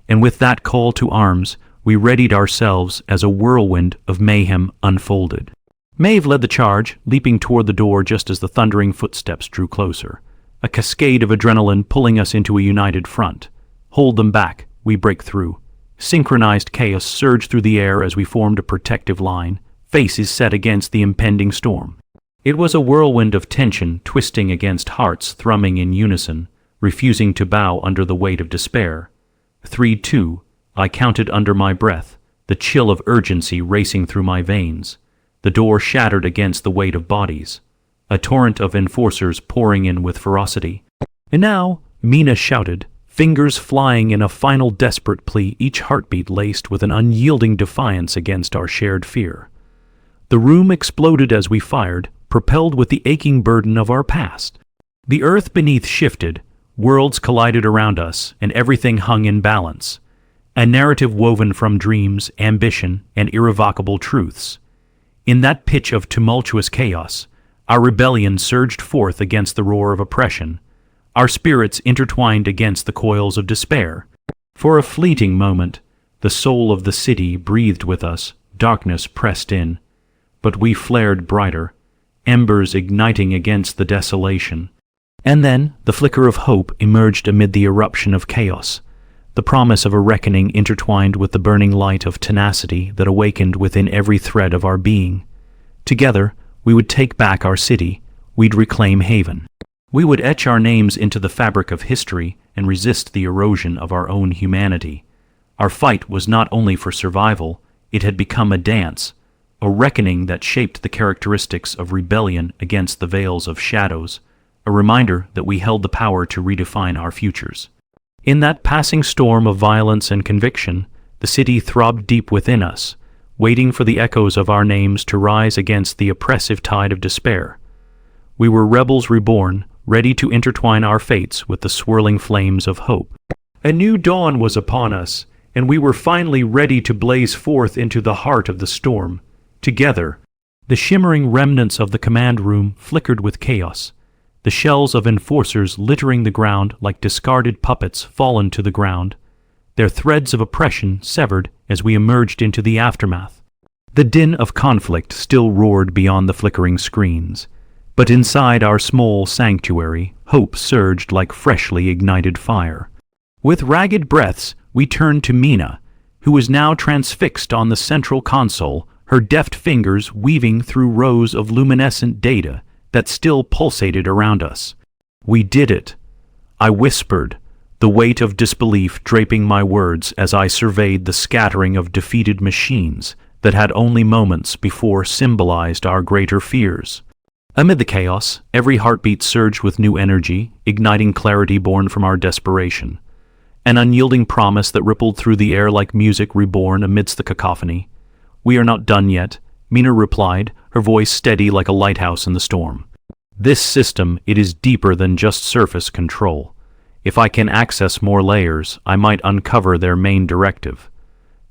And with that call to arms, we readied ourselves as a whirlwind of mayhem unfolded. Maeve led the charge, leaping toward the door just as the thundering footsteps drew closer, a cascade of adrenaline pulling us into a united front. Hold them back, we break through. Synchronized chaos surged through the air as we formed a protective line, faces set against the impending storm. It was a whirlwind of tension twisting against hearts thrumming in unison, refusing to bow under the weight of despair. 3, 2, I counted under my breath, the chill of urgency racing through my veins. The door shattered against the weight of bodies, a torrent of enforcers pouring in with ferocity. And now, Mina shouted, fingers flying in a final desperate plea, each heartbeat laced with an unyielding defiance against our shared fear. The room exploded as we fired, propelled with the aching burden of our past. The earth beneath shifted, worlds collided around us, and everything hung in balance. A narrative woven from dreams, ambition, and irrevocable truths. In that pitch of tumultuous chaos, our rebellion surged forth against the roar of oppression, our spirits intertwined against the coils of despair. For a fleeting moment, the soul of the city breathed with us, darkness pressed in. But we flared brighter, embers igniting against the desolation. And then the flicker of hope emerged amid the eruption of chaos, the promise of a reckoning intertwined with the burning light of tenacity that awakened within every thread of our being. Together, we would take back our city, we'd reclaim Haven. We would etch our names into the fabric of history and resist the erosion of our own humanity. Our fight was not only for survival, it had become a dance, a reckoning that shaped the characteristics of rebellion against the veils of shadows, a reminder that we held the power to redefine our futures. In that passing storm of violence and conviction, the city throbbed deep within us, waiting for the echoes of our names to rise against the oppressive tide of despair. We were rebels reborn, ready to intertwine our fates with the swirling flames of hope. A new dawn was upon us, and we were finally ready to blaze forth into the heart of the storm. Together, the shimmering remnants of the command room flickered with chaos, the shells of enforcers littering the ground like discarded puppets fallen to the ground, their threads of oppression severed as we emerged into the aftermath. The din of conflict still roared beyond the flickering screens, but inside our small sanctuary, hope surged like freshly ignited fire. With ragged breaths, we turned to Mina, who was now transfixed on the central console, her deft fingers weaving through rows of luminescent data that still pulsated around us. We did it, I whispered, the weight of disbelief draping my words as I surveyed the scattering of defeated machines that had only moments before symbolized our greater fears. Amid the chaos, every heartbeat surged with new energy, igniting clarity born from our desperation. An unyielding promise that rippled through the air like music reborn amidst the cacophony. We are not done yet, Mina replied, her voice steady like a lighthouse in the storm. This system, it is deeper than just surface control. If I can access more layers, I might uncover their main directive.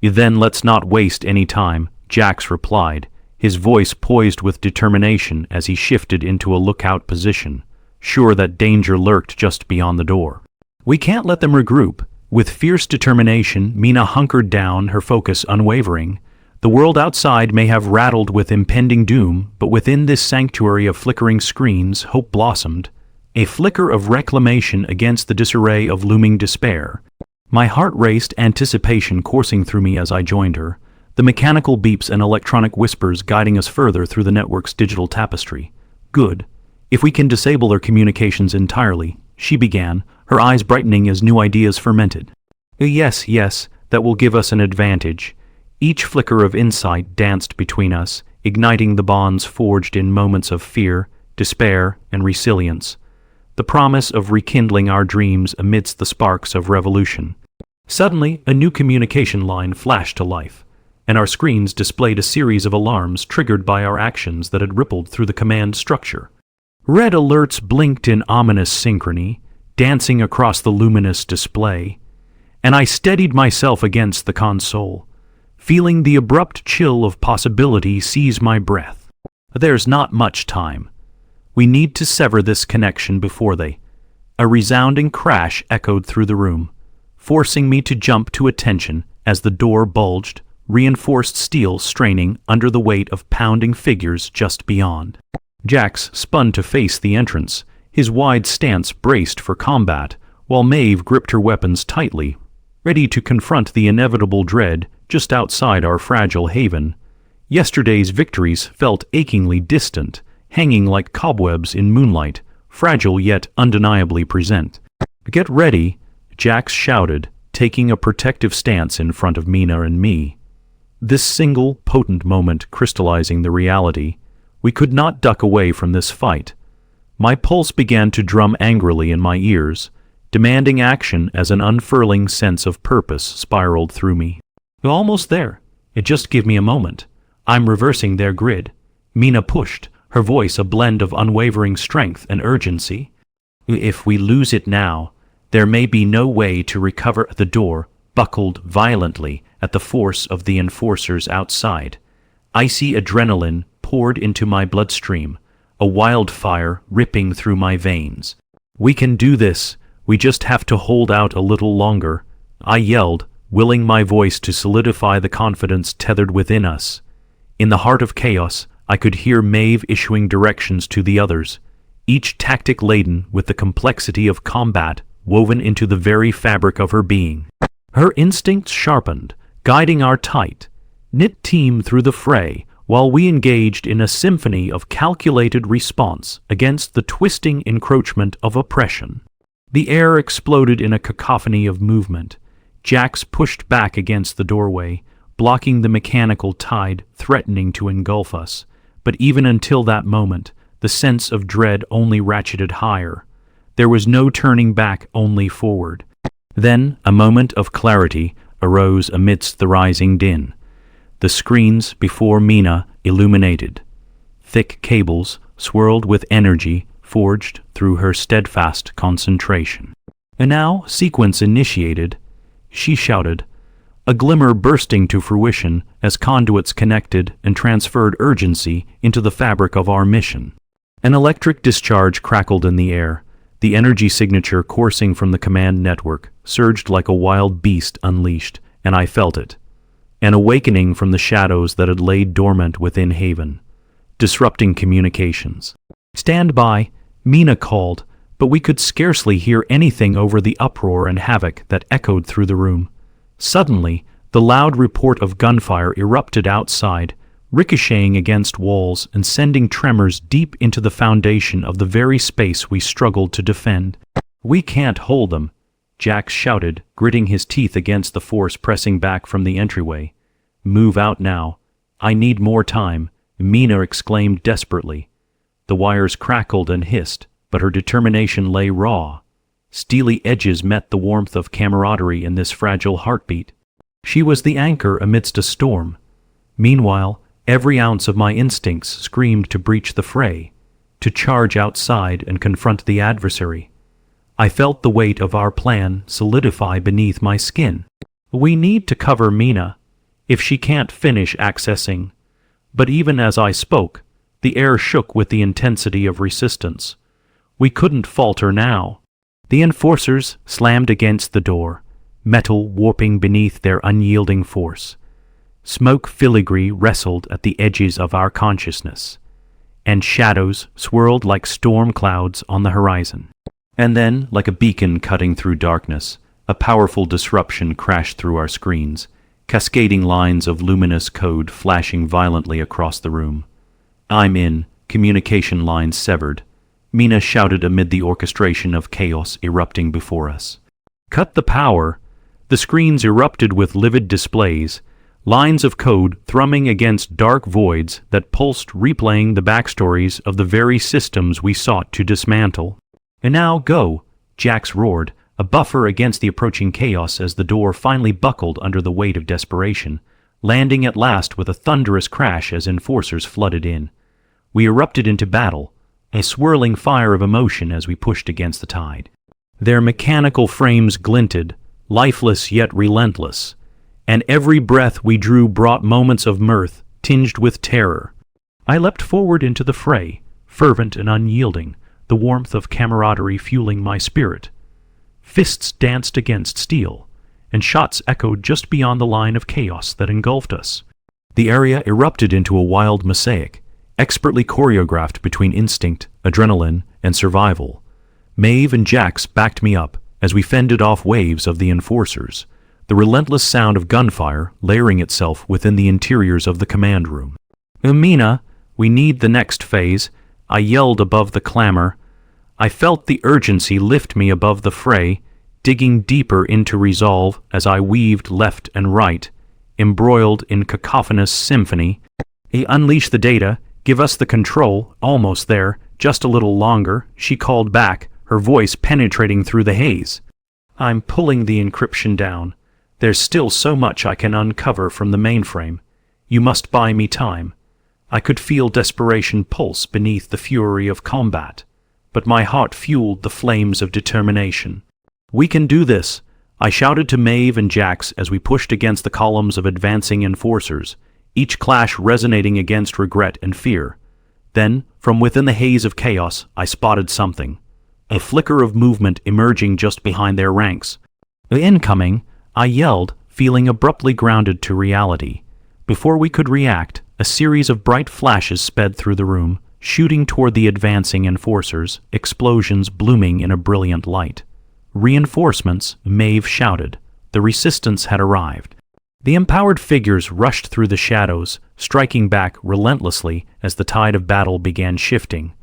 Then let's not waste any time, Jax replied, his voice poised with determination as he shifted into a lookout position, sure that danger lurked just beyond the door. We can't let them regroup. With fierce determination, Mina hunkered down, her focus unwavering. The world outside may have rattled with impending doom, but within this sanctuary of flickering screens, hope blossomed, a flicker of reclamation against the disarray of looming despair. My heart raced, anticipation coursing through me as I joined her, the mechanical beeps and electronic whispers guiding us further through the network's digital tapestry. Good. If we can disable their communications entirely, she began, her eyes brightening as new ideas fermented. Yes, yes, that will give us an advantage. Each flicker of insight danced between us, igniting the bonds forged in moments of fear, despair, and resilience. The promise of rekindling our dreams amidst the sparks of revolution. Suddenly, a new communication line flashed to life, and our screens displayed a series of alarms triggered by our actions that had rippled through the command structure. Red alerts blinked in ominous synchrony, dancing across the luminous display, and I steadied myself against the console, feeling the abrupt chill of possibility seize my breath. There's not much time. We need to sever this connection before they... A resounding crash echoed through the room, forcing me to jump to attention as the door bulged, reinforced steel straining under the weight of pounding figures just beyond. Jax spun to face the entrance, his wide stance braced for combat, while Maeve gripped her weapons tightly, ready to confront the inevitable dread just outside our fragile haven. Yesterday's victories felt achingly distant, hanging like cobwebs in moonlight, fragile yet undeniably present. "Get ready," Jax shouted, taking a protective stance in front of Mina and me. This single, potent moment crystallizing the reality. We could not duck away from this fight. My pulse began to drum angrily in my ears, demanding action as an unfurling sense of purpose spiraled through me. "Almost there. Just give me a moment. I'm reversing their grid." Mina pushed, her voice a blend of unwavering strength and urgency. "If we lose it now, there may be no way to recover." The door buckled violently at the force of the enforcers outside. Icy adrenaline poured into my bloodstream, a wildfire ripping through my veins. "We can do this. We just have to hold out a little longer," I yelled, willing my voice to solidify the confidence tethered within us. In the heart of chaos, I could hear Maeve issuing directions to the others, each tactic laden with the complexity of combat woven into the very fabric of her being. Her instincts sharpened, guiding our tight, knit team through the fray, while we engaged in a symphony of calculated response against the twisting encroachment of oppression. The air exploded in a cacophony of movement. Jax pushed back against the doorway, blocking the mechanical tide threatening to engulf us. But even until that moment, the sense of dread only ratcheted higher. There was no turning back, only forward. Then a moment of clarity arose amidst the rising din. The screens before Mina illuminated. Thick cables swirled with energy forged through her steadfast concentration. "And now, sequence initiated," she shouted, a glimmer bursting to fruition as conduits connected and transferred urgency into the fabric of our mission. An electric discharge crackled in the air. The energy signature coursing from the command network surged like a wild beast unleashed, and I felt it. An awakening from the shadows that had laid dormant within Haven, disrupting communications. "Stand by," Mina called, but we could scarcely hear anything over the uproar and havoc that echoed through the room. Suddenly, the loud report of gunfire erupted outside, ricocheting against walls and sending tremors deep into the foundation of the very space we struggled to defend. "We can't hold them," Jax shouted, gritting his teeth against the force pressing back from the entryway. "Move out now. I need more time," Mina exclaimed desperately. The wires crackled and hissed, but her determination lay raw. Steely edges met the warmth of camaraderie in this fragile heartbeat. She was the anchor amidst a storm. Meanwhile, every ounce of my instincts screamed to breach the fray, to charge outside and confront the adversary. I felt the weight of our plan solidify beneath my skin. "We need to cover Mina, if she can't finish accessing." But even as I spoke, the air shook with the intensity of resistance. We couldn't falter now. The enforcers slammed against the door, metal warping beneath their unyielding force. Smoke filigree wrestled at the edges of our consciousness, and shadows swirled like storm clouds on the horizon. And then, like a beacon cutting through darkness, a powerful disruption crashed through our screens, cascading lines of luminous code flashing violently across the room. "I'm in," communication lines severed. Mina shouted amid the orchestration of chaos erupting before us. Cut the power! The screens erupted with livid displays, lines of code thrumming against dark voids that pulsed, replaying the backstories of the very systems we sought to dismantle. And now go! Jax roared, a buffer against the approaching chaos as the door finally buckled under the weight of desperation, landing at last with a thunderous crash as enforcers flooded in. We erupted into battle, a swirling fire of emotion as we pushed against the tide. Their mechanical frames glinted, lifeless yet relentless, and every breath we drew brought moments of mirth tinged with terror. I leapt forward into the fray, fervent and unyielding, the warmth of camaraderie fueling my spirit. Fists danced against steel, and shots echoed just beyond the line of chaos that engulfed us. The area erupted into a wild mosaic, expertly choreographed between instinct, adrenaline, and survival. Maeve and Jax backed me up as we fended off waves of the enforcers, the relentless sound of gunfire layering itself within the interiors of the command room. "Mina, we need the next phase," I yelled above the clamor. I felt the urgency lift me above the fray, digging deeper into resolve as I weaved left and right, embroiled in cacophonous symphony. "Unleash the data, give us the control, almost there, just a little longer," she called back, her voice penetrating through the haze. "I'm pulling the encryption down. There's still so much I can uncover from the mainframe. You must buy me time." I could feel desperation pulse beneath the fury of combat, but my heart fueled the flames of determination. "We can do this," I shouted to Maeve and Jax as we pushed against the columns of advancing enforcers, each clash resonating against regret and fear. Then, from within the haze of chaos, I spotted something. A flicker of movement emerging just behind their ranks. "Incoming!" I yelled, feeling abruptly grounded to reality. Before we could react, a series of bright flashes sped through the room, shooting toward the advancing enforcers, explosions blooming in a brilliant light. "Reinforcements," Maeve shouted. The resistance had arrived. The empowered figures rushed through the shadows, striking back relentlessly as the tide of battle began shifting.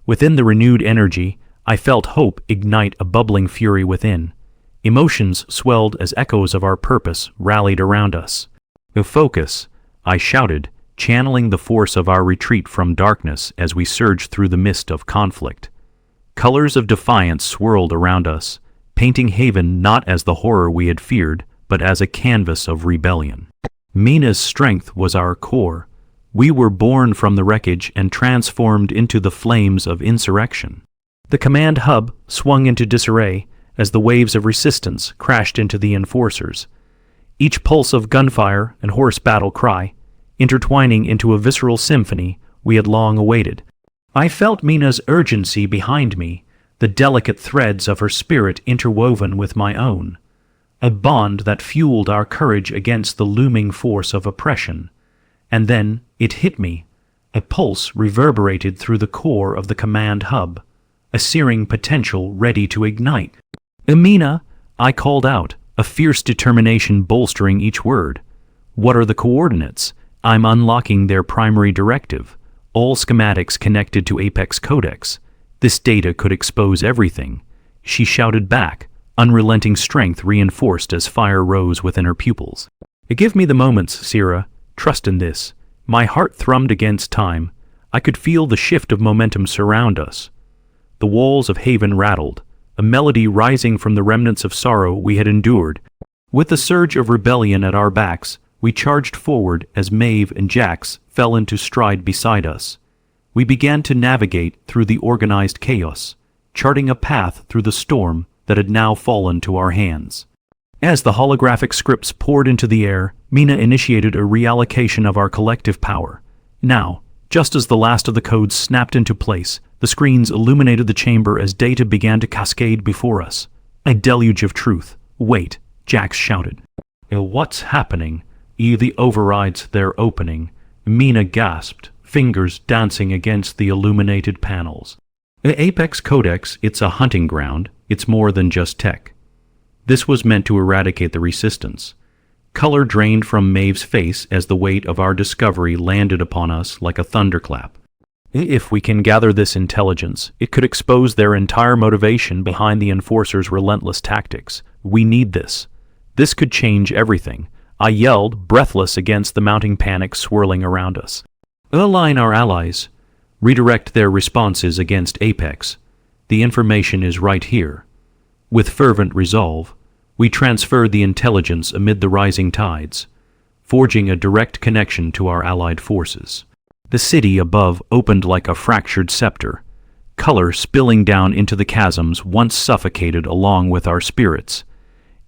Within the renewed energy, I felt hope ignite a bubbling fury within. Emotions swelled as echoes of our purpose rallied around us. "Focus," I shouted, channeling the force of our retreat from darkness as we surged through the mist of conflict. Colors of defiance swirled around us, painting Haven not as the horror we had feared, but as a canvas of rebellion. Mina's strength was our core. We were born from the wreckage and transformed into the flames of insurrection. The command hub swung into disarray as the waves of resistance crashed into the enforcers. Each pulse of gunfire and hoarse battle cry, intertwining into a visceral symphony we had long awaited. I felt Mina's urgency behind me, the delicate threads of her spirit interwoven with my own. A bond that fueled our courage against the looming force of oppression. And then it hit me. A pulse reverberated through the core of the command hub, a searing potential ready to ignite. "Mina," I called out, a fierce determination bolstering each word. "What are the coordinates?" I'm unlocking their primary directive. All schematics connected to Apex Codex. This data could expose everything. She shouted back, unrelenting strength reinforced as fire rose within her pupils. "Give me the moments, Sierra. Trust in this." My heart thrummed against time. I could feel the shift of momentum surround us. The walls of Haven rattled, a melody rising from the remnants of sorrow we had endured. With the surge of rebellion at our backs, we charged forward as Maeve and Jax fell into stride beside us. We began to navigate through the organized chaos, charting a path through the storm that had now fallen to our hands. As the holographic scripts poured into the air, Mina initiated a reallocation of our collective power. Now, just as the last of the codes snapped into place, the screens illuminated the chamber as data began to cascade before us. A deluge of truth. "Wait," Jax shouted. "What's happening?" The overrides they're opening," Mina gasped, fingers dancing against the illuminated panels. "Apex Codex, it's a hunting ground. It's more than just tech." This was meant to eradicate the resistance. Color drained from Maeve's face as the weight of our discovery landed upon us like a thunderclap. If we can gather this intelligence, it could expose their entire motivation behind the Enforcer's relentless tactics. We need this. This could change everything. I yelled, breathless against the mounting panic swirling around us. Align our allies. Redirect their responses against Apex. The information is right here. With fervent resolve, we transferred the intelligence amid the rising tides, forging a direct connection to our allied forces. The city above opened like a fractured scepter, color spilling down into the chasms once suffocated along with our spirits.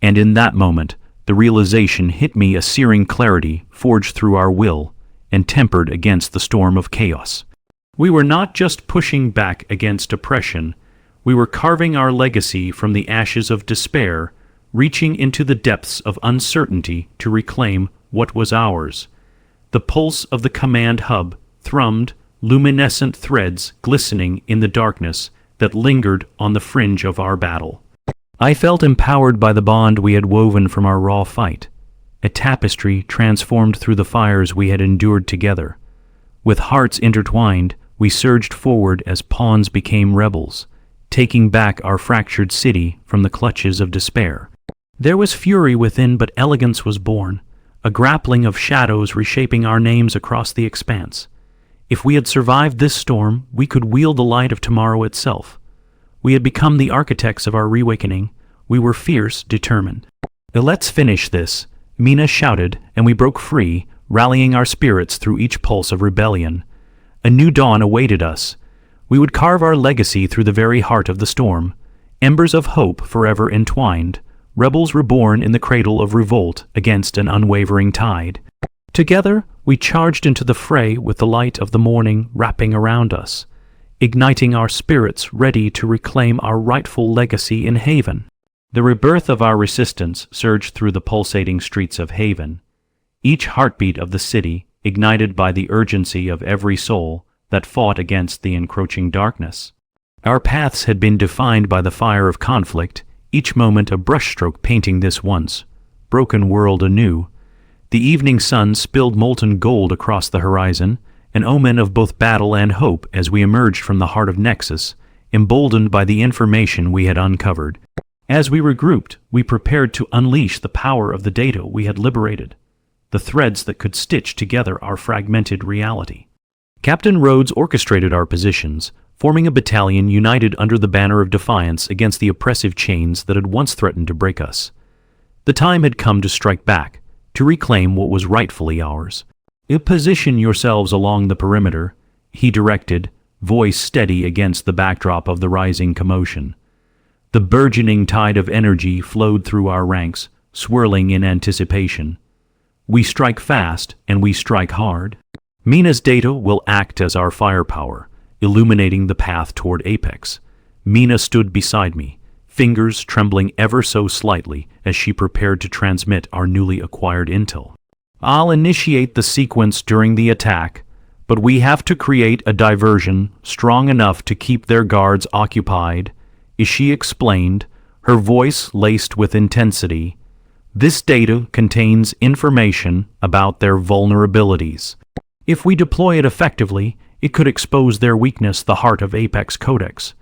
And in that moment, the realization hit me, a searing clarity forged through our will and tempered against the storm of chaos. We were not just pushing back against oppression, we were carving our legacy from the ashes of despair, reaching into the depths of uncertainty to reclaim what was ours. The pulse of the command hub thrummed, luminescent threads glistening in the darkness that lingered on the fringe of our battle. I felt empowered by the bond we had woven from our raw fight, a tapestry transformed through the fires we had endured together. With hearts intertwined, we surged forward as pawns became rebels, taking back our fractured city from the clutches of despair. There was fury within, but elegance was born, a grappling of shadows reshaping our names across the expanse. If we had survived this storm, we could wield the light of tomorrow itself. We had become the architects of our reawakening. We were fierce, determined. Let's finish this, Mina shouted, and we broke free, rallying our spirits through each pulse of rebellion. A new dawn awaited us. We would carve our legacy through the very heart of the storm, embers of hope forever entwined, rebels reborn in the cradle of revolt against an unwavering tide. Together, we charged into the fray with the light of the morning wrapping around us, igniting our spirits ready to reclaim our rightful legacy in Haven. The rebirth of our resistance surged through the pulsating streets of Haven, each heartbeat of the city ignited by the urgency of every soul that fought against the encroaching darkness. Our paths had been defined by the fire of conflict, each moment a brushstroke painting this once broken world anew. The evening sun spilled molten gold across the horizon, an omen of both battle and hope as we emerged from the heart of Nexus, emboldened by the information we had uncovered. As we regrouped, we prepared to unleash the power of the data we had liberated, the threads that could stitch together our fragmented reality. Captain Rhodes orchestrated our positions, forming a battalion united under the banner of defiance against the oppressive chains that had once threatened to break us. The time had come to strike back, to reclaim what was rightfully ours. Position yourselves along the perimeter, he directed, voice steady against the backdrop of the rising commotion. The burgeoning tide of energy flowed through our ranks, swirling in anticipation. We strike fast, and we strike hard. Mina's data will act as our firepower, illuminating the path toward Apex. Mina stood beside me, fingers trembling ever so slightly as she prepared to transmit our newly acquired intel. I'll initiate the sequence during the attack, but we have to create a diversion strong enough to keep their guards occupied, she explained, her voice laced with intensity. This data contains information about their vulnerabilities. If we deploy it effectively, it could expose their weakness, the heart of Apex Codex.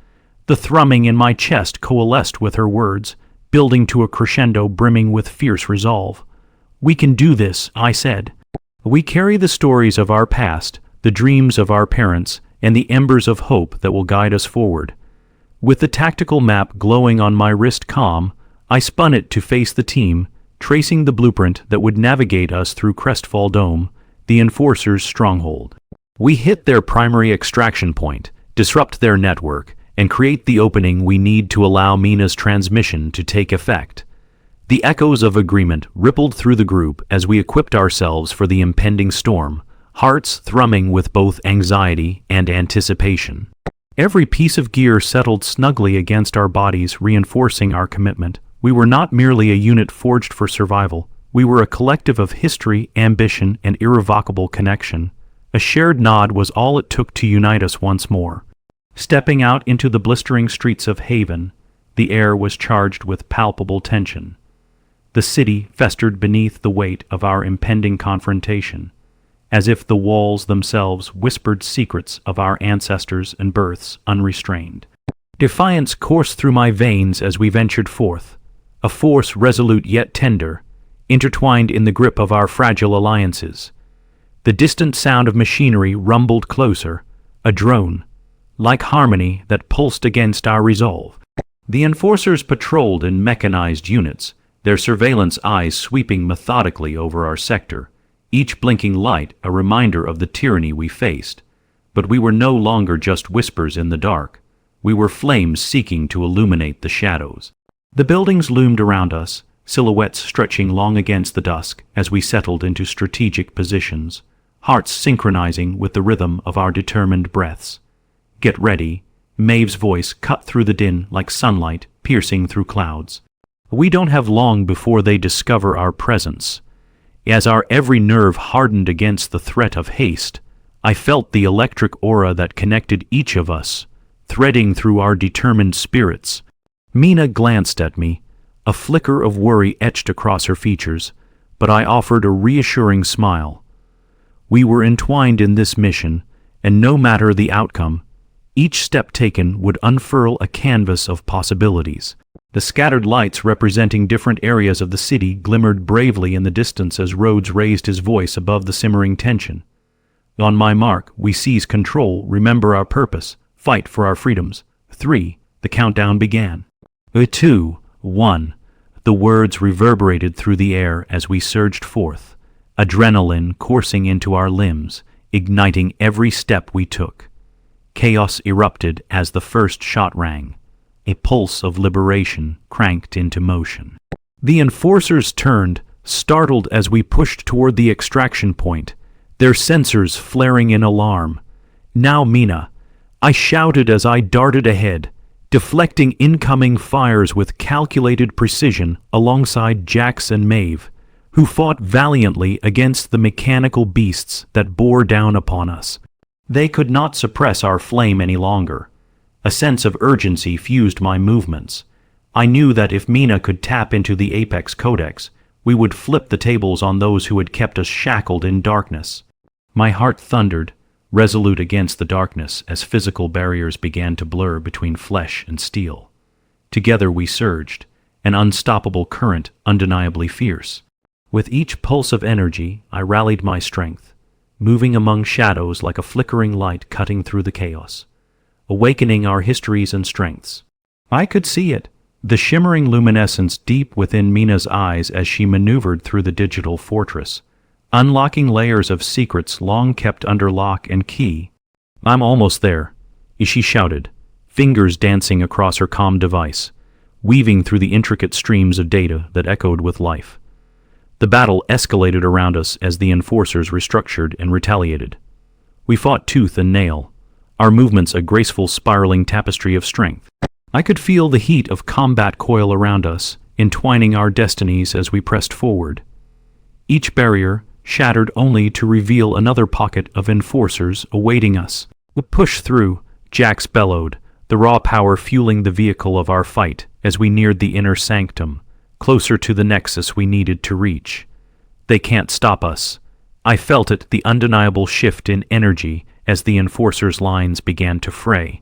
The thrumming in my chest coalesced with her words, building to a crescendo brimming with fierce resolve. We can do this, I said. We carry the stories of our past, the dreams of our parents, and the embers of hope that will guide us forward. With the tactical map glowing on my wrist calm, I spun it to face the team, tracing the blueprint that would navigate us through Crestfall Dome, the Enforcer's stronghold. We hit their primary extraction point, disrupt their network, and create the opening we need to allow Mina's transmission to take effect. The echoes of agreement rippled through the group as we equipped ourselves for the impending storm, hearts thrumming with both anxiety and anticipation. Every piece of gear settled snugly against our bodies, reinforcing our commitment. We were not merely a unit forged for survival. We were a collective of history, ambition, and irrevocable connection. A shared nod was all it took to unite us once more. Stepping out into the blistering streets of Haven, the air was charged with palpable tension. The city festered beneath the weight of our impending confrontation, as if the walls themselves whispered secrets of our ancestors and births unrestrained. Defiance coursed through my veins as we ventured forth, a force resolute yet tender, intertwined in the grip of our fragile alliances. The distant sound of machinery rumbled closer, a drone, like harmony that pulsed against our resolve. The enforcers patrolled in mechanized units, their surveillance eyes sweeping methodically over our sector, each blinking light a reminder of the tyranny we faced. But we were no longer just whispers in the dark. We were flames seeking to illuminate the shadows. The buildings loomed around us, silhouettes stretching long against the dusk as we settled into strategic positions, hearts synchronizing with the rhythm of our determined breaths. "Get ready," Maeve's voice cut through the din like sunlight piercing through clouds. We don't have long before they discover our presence. As our every nerve hardened against the threat of haste, I felt the electric aura that connected each of us, threading through our determined spirits. Mina glanced at me, a flicker of worry etched across her features, but I offered a reassuring smile. We were entwined in this mission, and no matter the outcome, each step taken would unfurl a canvas of possibilities. The scattered lights representing different areas of the city glimmered bravely in the distance as Rhodes raised his voice above the simmering tension. "On my mark, we seize control, remember our purpose, fight for our freedoms. 3, the countdown began. 2, 1, the words reverberated through the air as we surged forth, adrenaline coursing into our limbs, igniting every step we took. Chaos erupted as the first shot rang. A pulse of liberation cranked into motion. The enforcers turned, startled as we pushed toward the extraction point, their sensors flaring in alarm. "Now, Mina," I shouted as I darted ahead, deflecting incoming fires with calculated precision alongside Jax and Maeve, who fought valiantly against the mechanical beasts that bore down upon us. They could not suppress our flame any longer. A sense of urgency fused my movements. I knew that if Mina could tap into the Apex Codex, we would flip the tables on those who had kept us shackled in darkness. My heart thundered, resolute against the darkness as physical barriers began to blur between flesh and steel. Together we surged, an unstoppable current undeniably fierce. With each pulse of energy, I rallied my strength, moving among shadows like a flickering light cutting through the chaos, awakening our histories and strengths. I could see it, the shimmering luminescence deep within Mina's eyes as she maneuvered through the digital fortress, unlocking layers of secrets long kept under lock and key. "I'm almost there," she shouted, fingers dancing across her comm device, weaving through the intricate streams of data that echoed with life. The battle escalated around us as the enforcers restructured and retaliated. We fought tooth and nail, our movements a graceful spiraling tapestry of strength. I could feel the heat of combat coil around us, entwining our destinies as we pressed forward. Each barrier shattered only to reveal another pocket of enforcers awaiting us. "We push through," Jax bellowed, the raw power fueling the vehicle of our fight as we neared the inner sanctum, closer to the nexus we needed to reach. "They can't stop us." I felt it, the undeniable shift in energy as the enforcers' lines began to fray.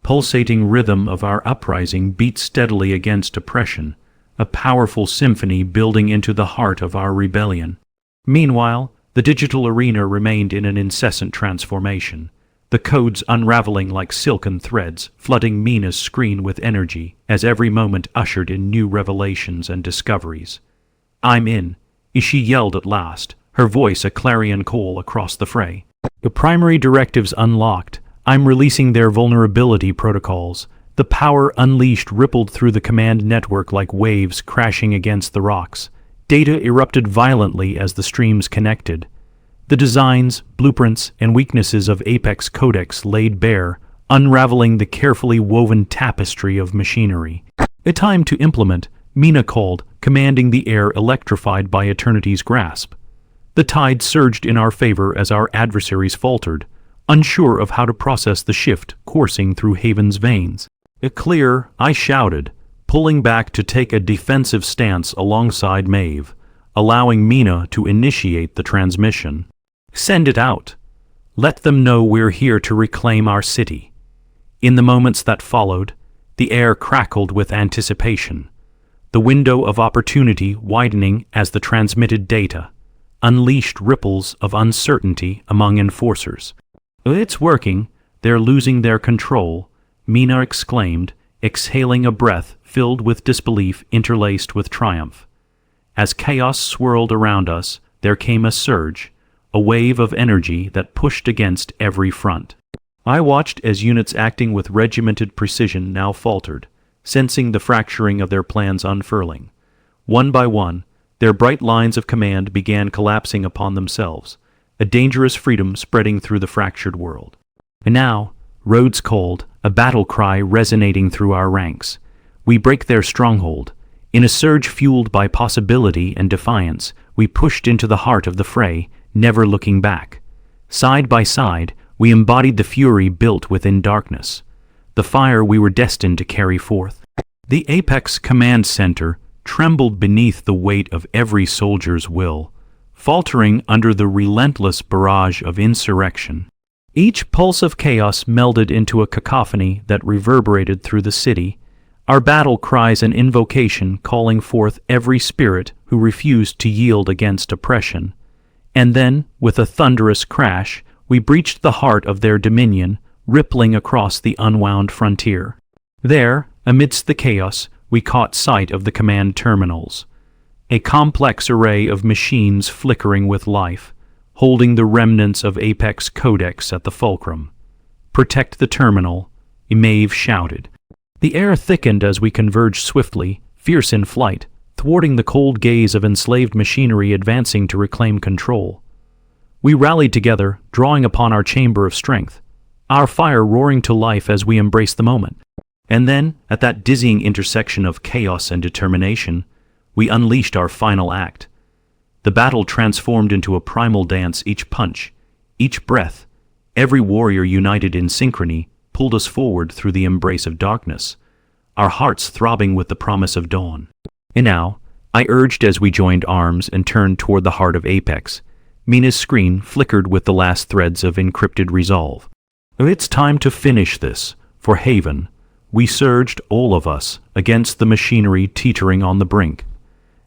Pulsating rhythm of our uprising beat steadily against oppression, a powerful symphony building into the heart of our rebellion. Meanwhile, the digital arena remained in an incessant transformation, the codes unraveling like silken threads, flooding Mina's screen with energy as every moment ushered in new revelations and discoveries. "I'm in," she yelled at last, her voice a clarion call across the fray. "The primary directives unlocked. I'm releasing their vulnerability protocols." The power unleashed rippled through the command network like waves crashing against the rocks. Data erupted violently as the streams connected. The designs, blueprints, and weaknesses of Apex Codex laid bare, unraveling the carefully woven tapestry of machinery. "A time to implement," Mina called, commanding the air electrified by Eternity's grasp. The tide surged in our favor as our adversaries faltered, unsure of how to process the shift coursing through Haven's veins. "Clear," I shouted, pulling back to take a defensive stance alongside Maeve, allowing Mina to initiate the transmission. Send it out. Let them know we're here to reclaim our city." In the moments that followed, the air crackled with anticipation, the window of opportunity widening as the transmitted data unleashed ripples of uncertainty among enforcers. "It's working. They're losing their control," Mina exclaimed, exhaling a breath filled with disbelief interlaced with triumph. As chaos swirled around us, there came a surge, a wave of energy that pushed against every front. I watched as units acting with regimented precision now faltered, sensing the fracturing of their plans unfurling. One by one, their bright lines of command began collapsing upon themselves, a dangerous freedom spreading through the fractured world. And now, roads cold, a battle cry resonating through our ranks. We break their stronghold. In a surge fueled by possibility and defiance, we pushed into the heart of the fray, never looking back. Side by side, we embodied the fury built within darkness, the fire we were destined to carry forth. The Apex Command Center trembled beneath the weight of every soldier's will, faltering under the relentless barrage of insurrection. Each pulse of chaos melded into a cacophony that reverberated through the city, our battle cries an invocation calling forth every spirit who refused to yield against oppression. And then, with a thunderous crash, we breached the heart of their dominion, rippling across the unwound frontier. There, amidst the chaos, we caught sight of the command terminals, a complex array of machines flickering with life, holding the remnants of Apex Codex at the fulcrum. "Protect the terminal," Maeve shouted. The air thickened as we converged swiftly, fierce in flight, thwarting the cold gaze of enslaved machinery advancing to reclaim control. We rallied together, drawing upon our chamber of strength, our fire roaring to life as we embraced the moment. And then, at that dizzying intersection of chaos and determination, we unleashed our final act. The battle transformed into a primal dance. Each punch, each breath, every warrior united in synchrony pulled us forward through the embrace of darkness, our hearts throbbing with the promise of dawn. And now, I urged as we joined arms and turned toward the heart of Apex. Mina's screen flickered with the last threads of encrypted resolve. "It's time to finish this, for Haven." We surged, all of us, against the machinery teetering on the brink,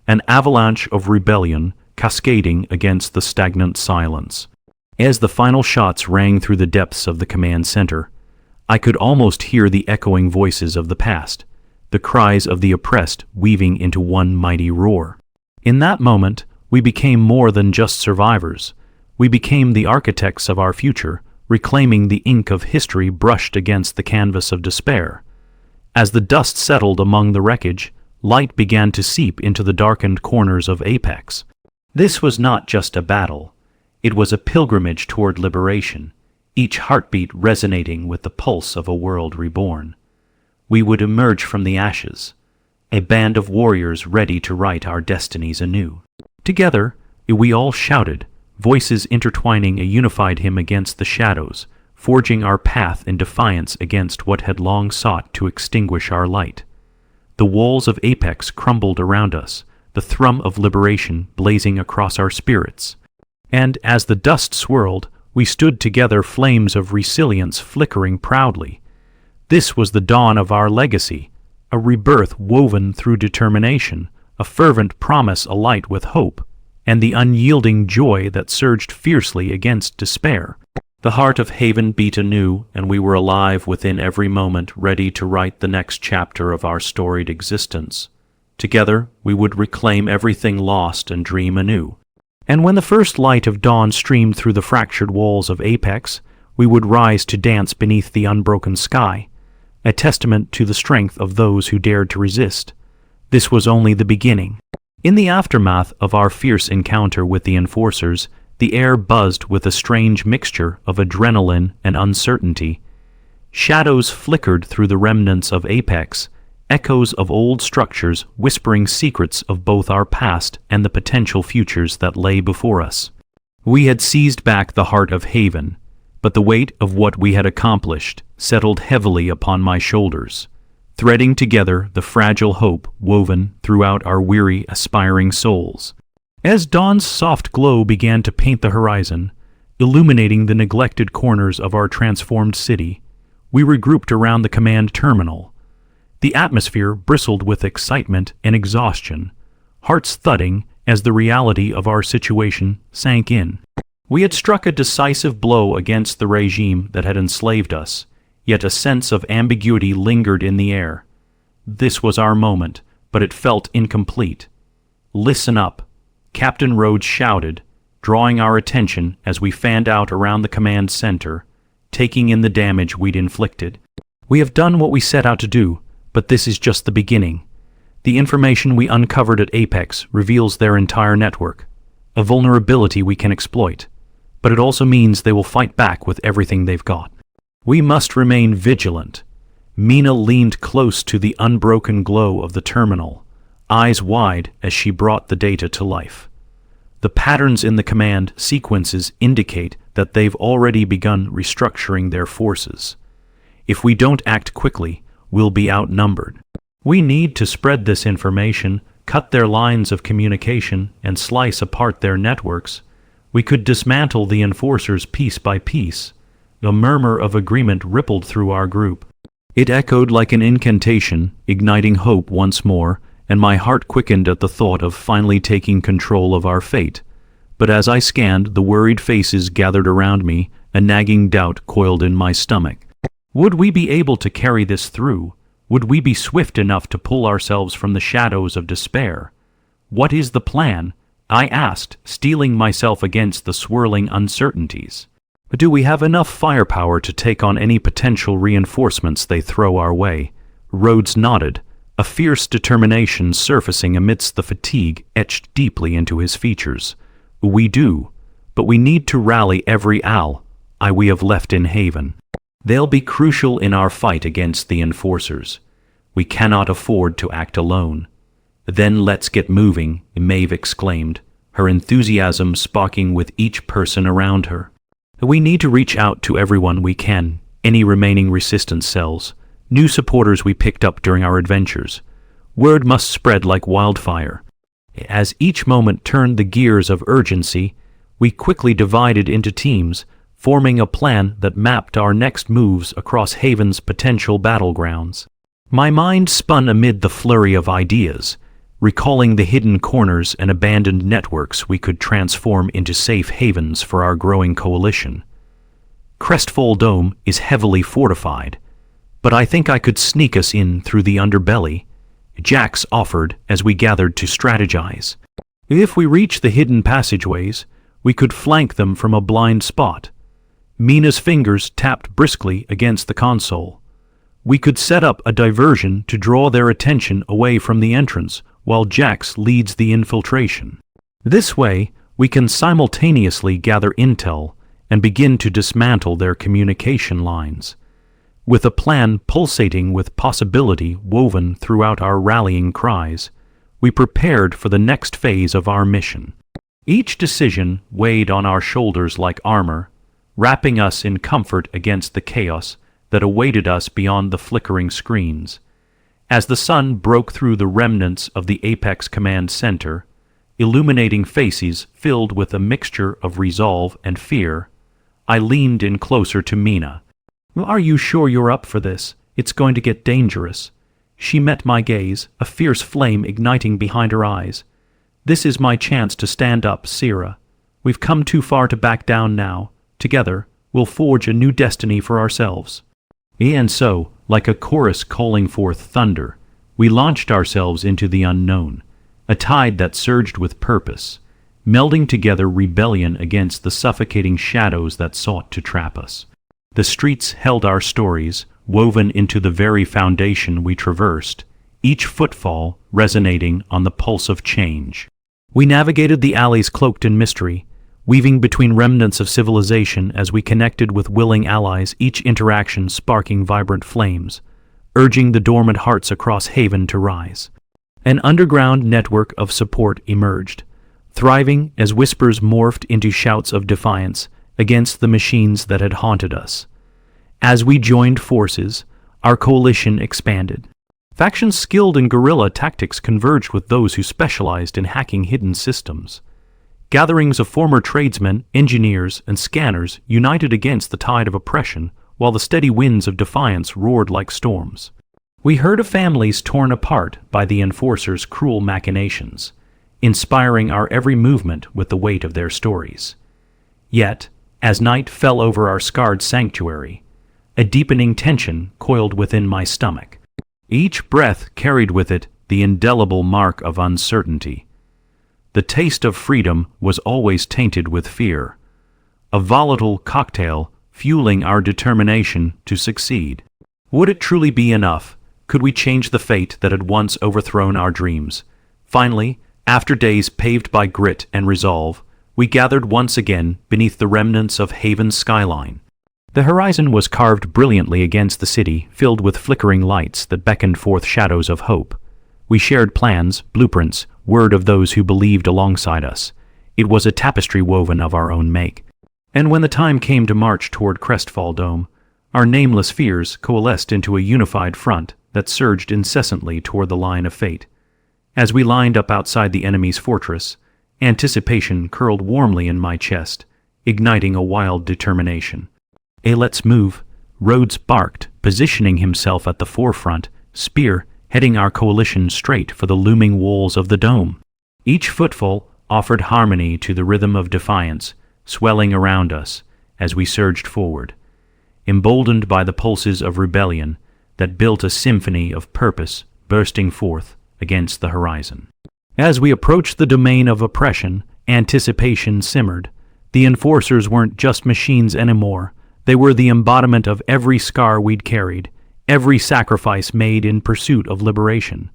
an avalanche of rebellion cascading against the stagnant silence. As the final shots rang through the depths of the command center, I could almost hear the echoing voices of the past, the cries of the oppressed weaving into one mighty roar. In that moment, we became more than just survivors. We became the architects of our future, reclaiming the ink of history brushed against the canvas of despair. As the dust settled among the wreckage, light began to seep into the darkened corners of Apex. This was not just a battle. It was a pilgrimage toward liberation, each heartbeat resonating with the pulse of a world reborn. We would emerge from the ashes, a band of warriors ready to write our destinies anew. Together, we all shouted, voices intertwining a unified hymn against the shadows, forging our path in defiance against what had long sought to extinguish our light. The walls of Apex crumbled around us, the thrum of liberation blazing across our spirits. And as the dust swirled, we stood together, flames of resilience flickering proudly. This was the dawn of our legacy, a rebirth woven through determination, a fervent promise alight with hope, and the unyielding joy that surged fiercely against despair. The heart of Haven beat anew, and we were alive within every moment, ready to write the next chapter of our storied existence. Together, we would reclaim everything lost and dream anew. And when the first light of dawn streamed through the fractured walls of Apex, we would rise to dance beneath the unbroken sky, a testament to the strength of those who dared to resist. This was only the beginning. In the aftermath of our fierce encounter with the enforcers, the air buzzed with a strange mixture of adrenaline and uncertainty. Shadows flickered through the remnants of Apex, echoes of old structures whispering secrets of both our past and the potential futures that lay before us. We had seized back the heart of Haven, but the weight of what we had accomplished settled heavily upon my shoulders, threading together the fragile hope woven throughout our weary, aspiring souls. As dawn's soft glow began to paint the horizon, illuminating the neglected corners of our transformed city. We regrouped around the command terminal. The atmosphere bristled with excitement and exhaustion, hearts thudding as the reality of our situation sank in. We had struck a decisive blow against the regime that had enslaved us, yet a sense of ambiguity lingered in the air. This was our moment, but it felt incomplete. "Listen up," Captain Rhodes shouted, drawing our attention as we fanned out around the command center, taking in the damage we'd inflicted. "We have done what we set out to do, but this is just the beginning. The information we uncovered at Apex reveals their entire network, a vulnerability we can exploit, but it also means they will fight back with everything they've got. We must remain vigilant." Mina leaned close to the unbroken glow of the terminal, eyes wide as she brought the data to life. The patterns in the command sequences indicate that they've already begun restructuring their forces. If we don't act quickly, we'll be outnumbered. We need to spread this information, cut their lines of communication, and slice apart their networks. We could dismantle the enforcers piece by piece. A murmur of agreement rippled through our group. It echoed like an incantation, igniting hope once more, and my heart quickened at the thought of finally taking control of our fate. But as I scanned, the worried faces gathered around me, a nagging doubt coiled in my stomach. Would we be able to carry this through? Would we be swift enough to pull ourselves from the shadows of despair? "What is the plan?" I asked, steeling myself against the swirling uncertainties. "Do we have enough firepower to take on any potential reinforcements they throw our way?" Rhodes nodded, a fierce determination surfacing amidst the fatigue etched deeply into his features. "We do, but we need to rally every ally we have left in Haven. They'll be crucial in our fight against the enforcers. We cannot afford to act alone." "Then let's get moving," Maeve exclaimed, her enthusiasm sparking with each person around her. "We need to reach out to everyone we can, any remaining resistance cells, new supporters we picked up during our adventures. Word must spread like wildfire." As each moment turned the gears of urgency, we quickly divided into teams, forming a plan that mapped our next moves across Haven's potential battlegrounds. My mind spun amid the flurry of ideas, recalling the hidden corners and abandoned networks we could transform into safe havens for our growing coalition. Crestfall Dome is heavily fortified, but I think I could sneak us in through the underbelly, Jax offered as we gathered to strategize. If we reach the hidden passageways, we could flank them from a blind spot. Mina's fingers tapped briskly against the console. We could set up a diversion to draw their attention away from the entrance while Jax leads the infiltration. This way, we can simultaneously gather intel and begin to dismantle their communication lines. With a plan pulsating with possibility woven throughout our rallying cries, we prepared for the next phase of our mission. Each decision weighed on our shoulders like armor, wrapping us in comfort against the chaos that awaited us beyond the flickering screens. As the sun broke through the remnants of the Apex Command Center, illuminating faces filled with a mixture of resolve and fear, I leaned in closer to Mina. "Are you sure you're up for this? It's going to get dangerous." She met my gaze, a fierce flame igniting behind her eyes. "This is my chance to stand up, Sierra. We've come too far to back down now. Together, we'll forge a new destiny for ourselves." And so, like a chorus calling forth thunder, we launched ourselves into the unknown, a tide that surged with purpose, melding together rebellion against the suffocating shadows that sought to trap us. The streets held our stories, woven into the very foundation we traversed, each footfall resonating on the pulse of change. We navigated the alleys cloaked in mystery, weaving between remnants of civilization as we connected with willing allies, each interaction sparking vibrant flames, urging the dormant hearts across Haven to rise. An underground network of support emerged, thriving as whispers morphed into shouts of defiance against the machines that had haunted us. As we joined forces, our coalition expanded. Factions skilled in guerrilla tactics converged with those who specialized in hacking hidden systems. Gatherings of former tradesmen, engineers, and scanners united against the tide of oppression, while the steady winds of defiance roared like storms. We heard of families torn apart by the enforcers' cruel machinations, inspiring our every movement with the weight of their stories. Yet, as night fell over our scarred sanctuary, a deepening tension coiled within my stomach. Each breath carried with it the indelible mark of uncertainty. The taste of freedom was always tainted with fear, a volatile cocktail fueling our determination to succeed. Would it truly be enough? Could we change the fate that had once overthrown our dreams? Finally, after days paved by grit and resolve, we gathered once again beneath the remnants of Haven's skyline. The horizon was carved brilliantly against the city, filled with flickering lights that beckoned forth shadows of hope. We shared plans, blueprints, word of those who believed alongside us. It was a tapestry woven of our own make. And when the time came to march toward Crestfall Dome, our nameless fears coalesced into a unified front that surged incessantly toward the line of fate. As we lined up outside the enemy's fortress, anticipation curled warmly in my chest, igniting a wild determination. Let's move, Rhodes barked, positioning himself at the forefront, spear heading our coalition straight for the looming walls of the dome. Each footfall offered harmony to the rhythm of defiance, swelling around us as we surged forward, emboldened by the pulses of rebellion that built a symphony of purpose bursting forth against the horizon. As we approached the domain of oppression, anticipation simmered. The enforcers weren't just machines anymore. They were the embodiment of every scar we'd carried, every sacrifice made in pursuit of liberation.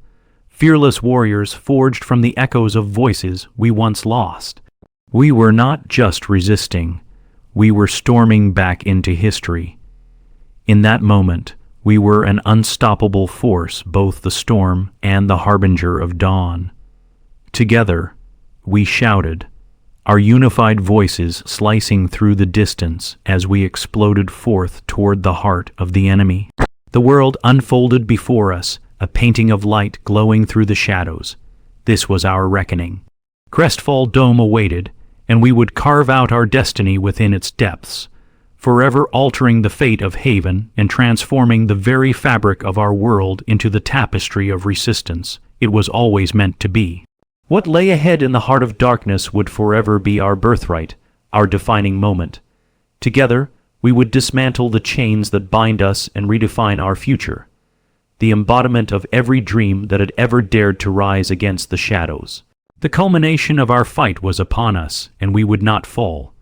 Fearless warriors forged from the echoes of voices we once lost. We were not just resisting, we were storming back into history. In that moment, we were an unstoppable force, both the storm and the harbinger of dawn. Together, we shouted, our unified voices slicing through the distance as we exploded forth toward the heart of the enemy. The world unfolded before us, a painting of light glowing through the shadows. This was our reckoning. Crestfall Dome awaited, and we would carve out our destiny within its depths, forever altering the fate of Haven and transforming the very fabric of our world into the tapestry of resistance it was always meant to be. What lay ahead in the heart of darkness would forever be our birthright, our defining moment. Together, we would dismantle the chains that bind us and redefine our future, the embodiment of every dream that had ever dared to rise against the shadows. The culmination of our fight was upon us, and we would not fall.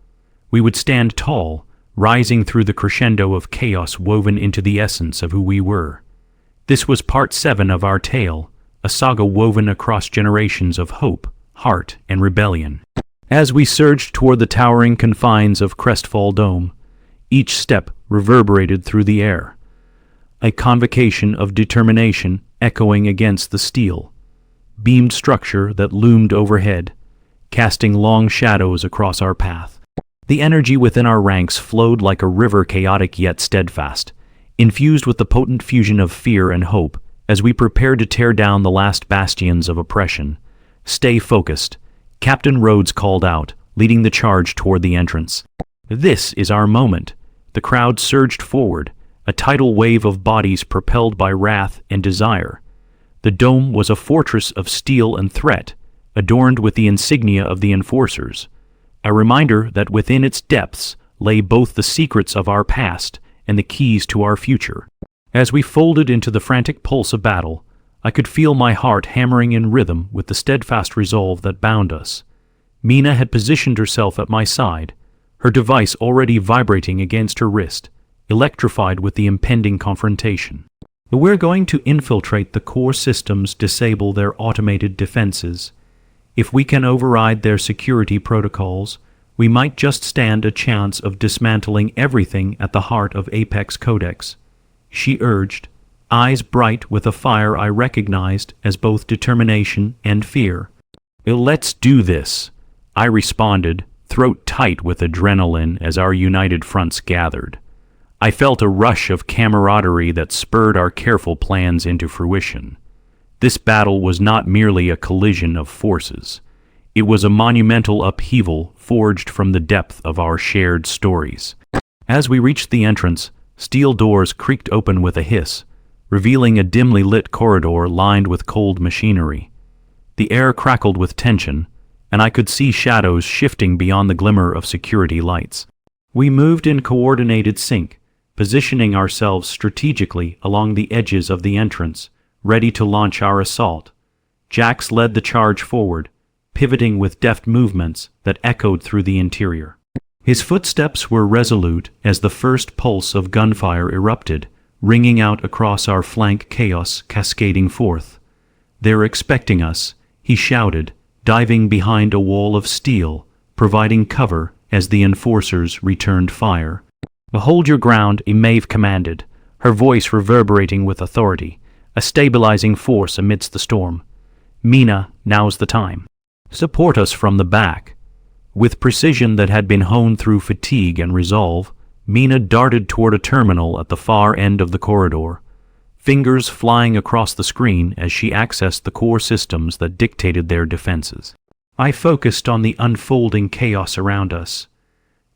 We would stand tall, rising through the crescendo of chaos woven into the essence of who we were. This was part 7 of our tale, a saga woven across generations of hope, heart, and rebellion. As we surged toward the towering confines of Crestfall Dome, each step reverberated through the air, a convocation of determination echoing against the steel, beamed structure that loomed overhead, casting long shadows across our path. The energy within our ranks flowed like a river, chaotic yet steadfast, infused with the potent fusion of fear and hope as we prepared to tear down the last bastions of oppression. Stay focused, Captain Rhodes called out, leading the charge toward the entrance. This is our moment. The crowd surged forward, a tidal wave of bodies propelled by wrath and desire. The dome was a fortress of steel and threat, adorned with the insignia of the enforcers, a reminder that within its depths lay both the secrets of our past and the keys to our future. As we folded into the frantic pulse of battle, I could feel my heart hammering in rhythm with the steadfast resolve that bound us. Mina had positioned herself at my side, her device already vibrating against her wrist, electrified with the impending confrontation. We're going to infiltrate the core systems, disable their automated defenses. If we can override their security protocols, we might just stand a chance of dismantling everything at the heart of Apex Codex, she urged, eyes bright with a fire I recognized as both determination and fear. Let's do this, I responded, throat tight with adrenaline as our united fronts gathered. I felt a rush of camaraderie that spurred our careful plans into fruition. This battle was not merely a collision of forces. It was a monumental upheaval forged from the depth of our shared stories. As we reached the entrance, steel doors creaked open with a hiss, revealing a dimly lit corridor lined with cold machinery. The air crackled with tension, and I could see shadows shifting beyond the glimmer of security lights. We moved in coordinated sync, positioning ourselves strategically along the edges of the entrance, ready to launch our assault. Jax led the charge forward, pivoting with deft movements that echoed through the interior. His footsteps were resolute as the first pulse of gunfire erupted, ringing out across our flank, chaos cascading forth. "They're expecting us," he shouted, diving behind a wall of steel, providing cover as the enforcers returned fire. "Hold your ground," Maeve commanded, her voice reverberating with authority, a stabilizing force amidst the storm. "Mina, now's the time. Support us from the back." With precision that had been honed through fatigue and resolve, Mina darted toward a terminal at the far end of the corridor, fingers flying across the screen as she accessed the core systems that dictated their defenses. I focused on the unfolding chaos around us.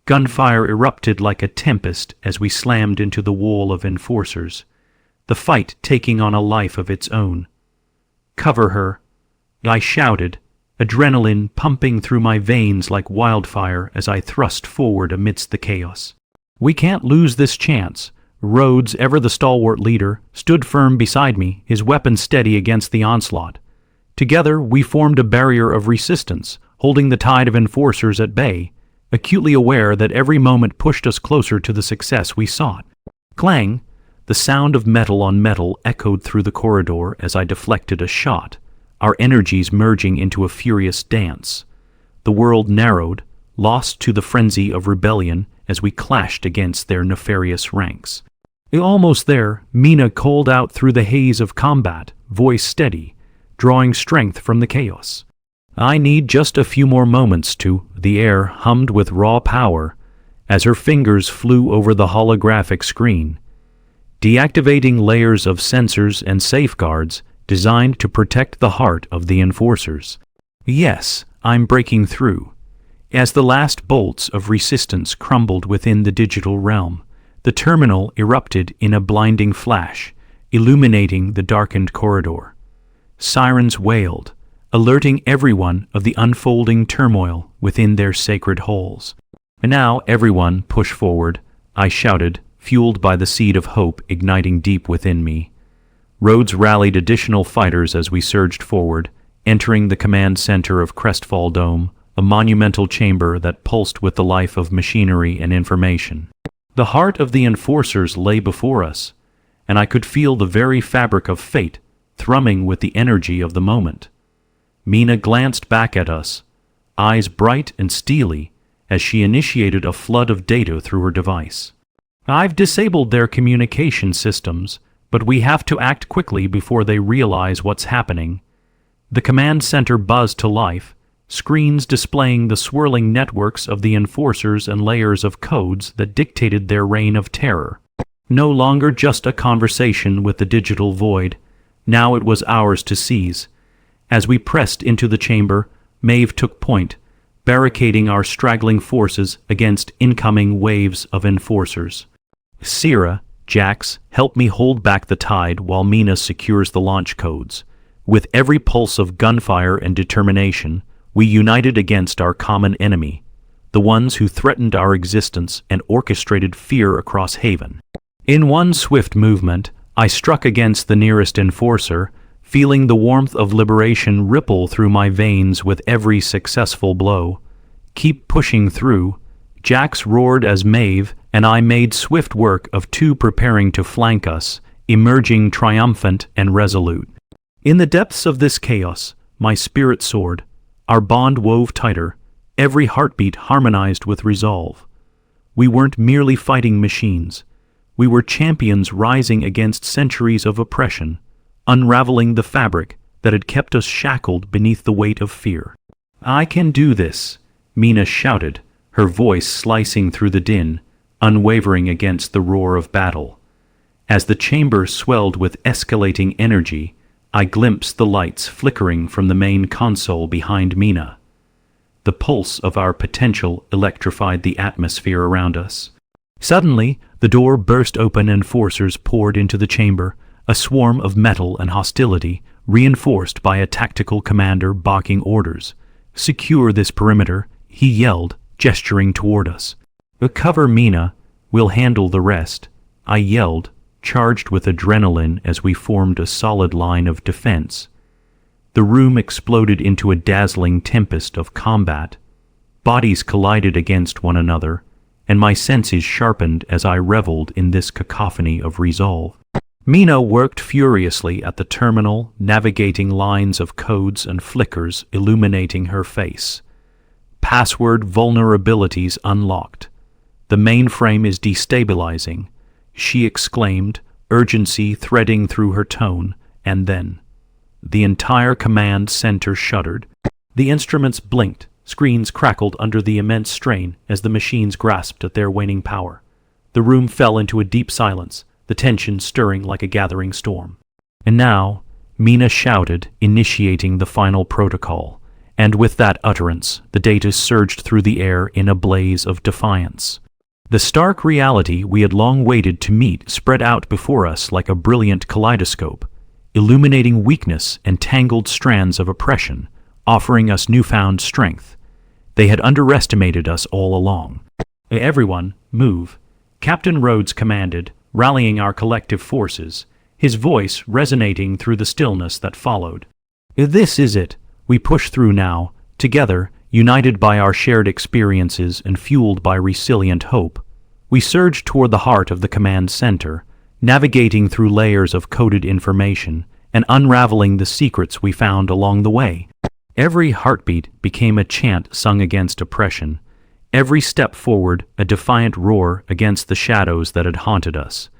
Gunfire erupted like a tempest as we slammed into the wall of enforcers, the fight taking on a life of its own. "Cover her," I shouted, adrenaline pumping through my veins like wildfire as I thrust forward amidst the chaos. "We can't lose this chance." Rhodes, ever the stalwart leader, stood firm beside me, his weapon steady against the onslaught. Together, we formed a barrier of resistance, holding the tide of enforcers at bay, acutely aware that every moment pushed us closer to the success we sought. Clang! The sound of metal on metal echoed through the corridor as I deflected a shot, our energies merging into a furious dance. The world narrowed, lost to the frenzy of rebellion as we clashed against their nefarious ranks. Almost there, Mina called out through the haze of combat, voice steady, drawing strength from the chaos. "I need just a few more moments to..." The air hummed with raw power as her fingers flew over the holographic screen, deactivating layers of sensors and safeguards designed to protect the heart of the enforcers. "Yes, I'm breaking through." As the last bolts of resistance crumbled within the digital realm, the terminal erupted in a blinding flash, illuminating the darkened corridor. Sirens wailed, alerting everyone of the unfolding turmoil within their sacred halls. "And now, everyone, push forward," I shouted, fueled by the seed of hope igniting deep within me. Rhodes rallied additional fighters as we surged forward, entering the command center of Crestfall Dome, a monumental chamber that pulsed with the life of machinery and information. The heart of the enforcers lay before us, and I could feel the very fabric of fate thrumming with the energy of the moment. Mina glanced back at us, eyes bright and steely, as she initiated a flood of data through her device. "I've disabled their communication systems, but we have to act quickly before they realize what's happening." The command center buzzed to life, screens displaying the swirling networks of the enforcers and layers of codes that dictated their reign of terror. No longer just a conversation with the digital void, now it was ours to seize. As we pressed into the chamber, Maeve took point, barricading our straggling forces against incoming waves of enforcers. "Sierra, Jax, help me hold back the tide while Mina secures the launch codes." With every pulse of gunfire and determination, we united against our common enemy, the ones who threatened our existence and orchestrated fear across Haven. In one swift movement, I struck against the nearest enforcer, feeling the warmth of liberation ripple through my veins with every successful blow. "Keep pushing through," Jax roared as Maeve and I made swift work of two preparing to flank us, emerging triumphant and resolute. In the depths of this chaos, my spirit soared, our bond wove tighter, every heartbeat harmonized with resolve. We weren't merely fighting machines. We were champions rising against centuries of oppression, unraveling the fabric that had kept us shackled beneath the weight of fear. "I can do this," Mina shouted, her voice slicing through the din, unwavering against the roar of battle. As the chamber swelled with escalating energy, I glimpsed the lights flickering from the main console behind Mina. The pulse of our potential electrified the atmosphere around us. Suddenly, the door burst open and forcers poured into the chamber, a swarm of metal and hostility, reinforced by a tactical commander barking orders. "Secure this perimeter," he yelled, gesturing toward us. "Cover Mina, we'll handle the rest," I yelled, charged with adrenaline as we formed a solid line of defense. The room exploded into a dazzling tempest of combat. Bodies collided against one another, and my senses sharpened as I reveled in this cacophony of resolve. Mina worked furiously at the terminal, navigating lines of codes and flickers illuminating her face. "Password vulnerabilities unlocked. The mainframe is destabilizing," she exclaimed, urgency threading through her tone, and then the entire command center shuddered. The instruments blinked, screens crackled under the immense strain as the machines grasped at their waning power. The room fell into a deep silence, the tension stirring like a gathering storm. And now, Mina shouted, initiating the final protocol, and with that utterance, the data surged through the air in a blaze of defiance. The stark reality we had long waited to meet spread out before us like a brilliant kaleidoscope, illuminating weakness and tangled strands of oppression, offering us newfound strength. They had underestimated us all along. "Everyone, move," Captain Rhodes commanded, rallying our collective forces, his voice resonating through the stillness that followed. "This is it. We push through now, together, united by our shared experiences and fueled by resilient hope." We surged toward the heart of the command center, navigating through layers of coded information and unraveling the secrets we found along the way. Every heartbeat became a chant sung against oppression, every step forward a defiant roar against the shadows that had haunted us.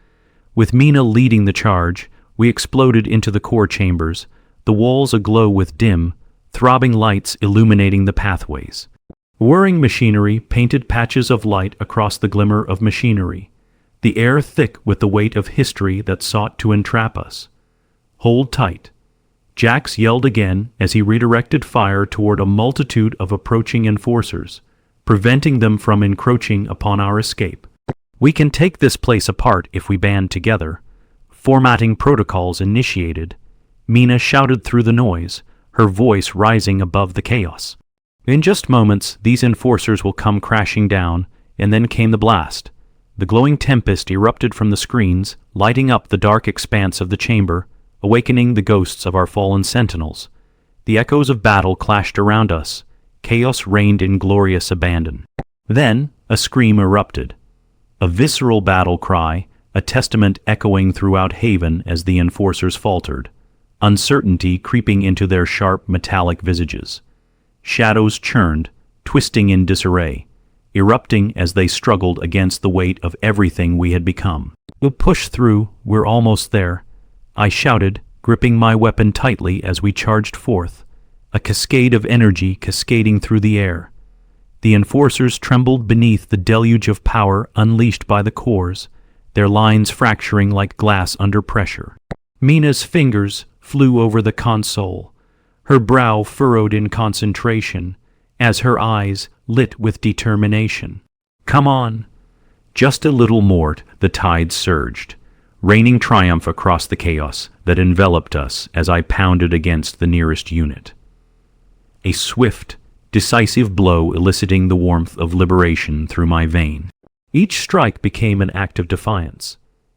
With Mina leading the charge, we exploded into the core chambers, the walls aglow with dim, throbbing lights illuminating the pathways. Whirring machinery painted patches of light across the glimmer of machinery, the air thick with the weight of history that sought to entrap us. "Hold tight," Jax yelled again as he redirected fire toward a multitude of approaching enforcers, preventing them from encroaching upon our escape. "We can take this place apart if we band together." Formatting protocols initiated, Mina shouted through the noise, her voice rising above the chaos. "In just moments, these enforcers will come crashing down," and then came the blast. The glowing tempest erupted from the screens, lighting up the dark expanse of the chamber, awakening the ghosts of our fallen sentinels. The echoes of battle clashed around us. Chaos reigned in glorious abandon. Then, a scream erupted. A visceral battle cry, a testament echoing throughout Haven as the enforcers faltered, uncertainty creeping into their sharp metallic visages. Shadows churned, twisting in disarray, erupting as they struggled against the weight of everything we had become. "We'll push through, we're almost there," I shouted, gripping my weapon tightly as we charged forth, a cascade of energy cascading through the air. The enforcers trembled beneath the deluge of power unleashed by the cores, their lines fracturing like glass under pressure. Mina's fingers flew over the console, her brow furrowed in concentration, as her eyes lit with determination. "Come on!" Just a little more, the tide surged, raining triumph across the chaos that enveloped us as I pounded against the nearest unit. A swift, decisive blow eliciting the warmth of liberation through my vein. Each strike became an act of defiance,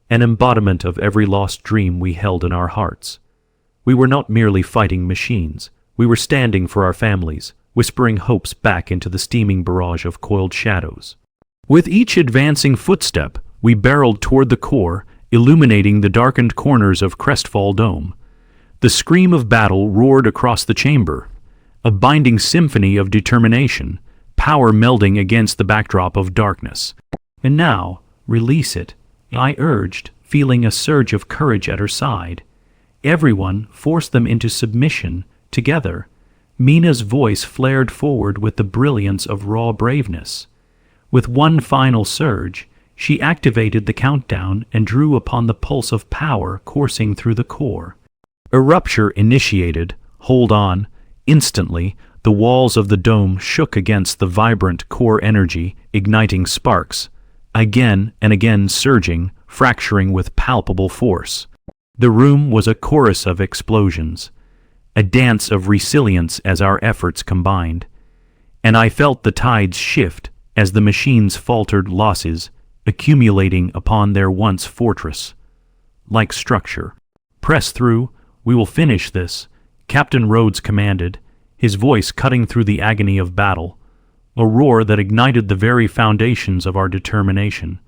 an embodiment of every lost dream we held in our hearts. We were not merely fighting machines, we were standing for our families, whispering hopes back into the steaming barrage of coiled shadows. With each advancing footstep, we barreled toward the core, illuminating the darkened corners of Crestfall Dome. The scream of battle roared across the chamber, a binding symphony of determination, power melding against the backdrop of darkness. "And now, release it," I urged, feeling a surge of courage at her side. "Everyone, force them into submission, together." Mina's voice flared forward with the brilliance of raw braveness. With one final surge, she activated the countdown and drew upon the pulse of power coursing through the core. A rupture initiated. Hold on. Instantly, The walls of the dome shook against the vibrant core energy, igniting sparks, again and again surging, fracturing with palpable force. The room was a chorus of explosions, a dance of resilience as our efforts combined, and I felt the tides shift as the machines faltered, losses accumulating upon their once fortress-like structure. "Press through, we will finish this," Captain Rhodes commanded, his voice cutting through the agony of battle, a roar that ignited the very foundations of our determination.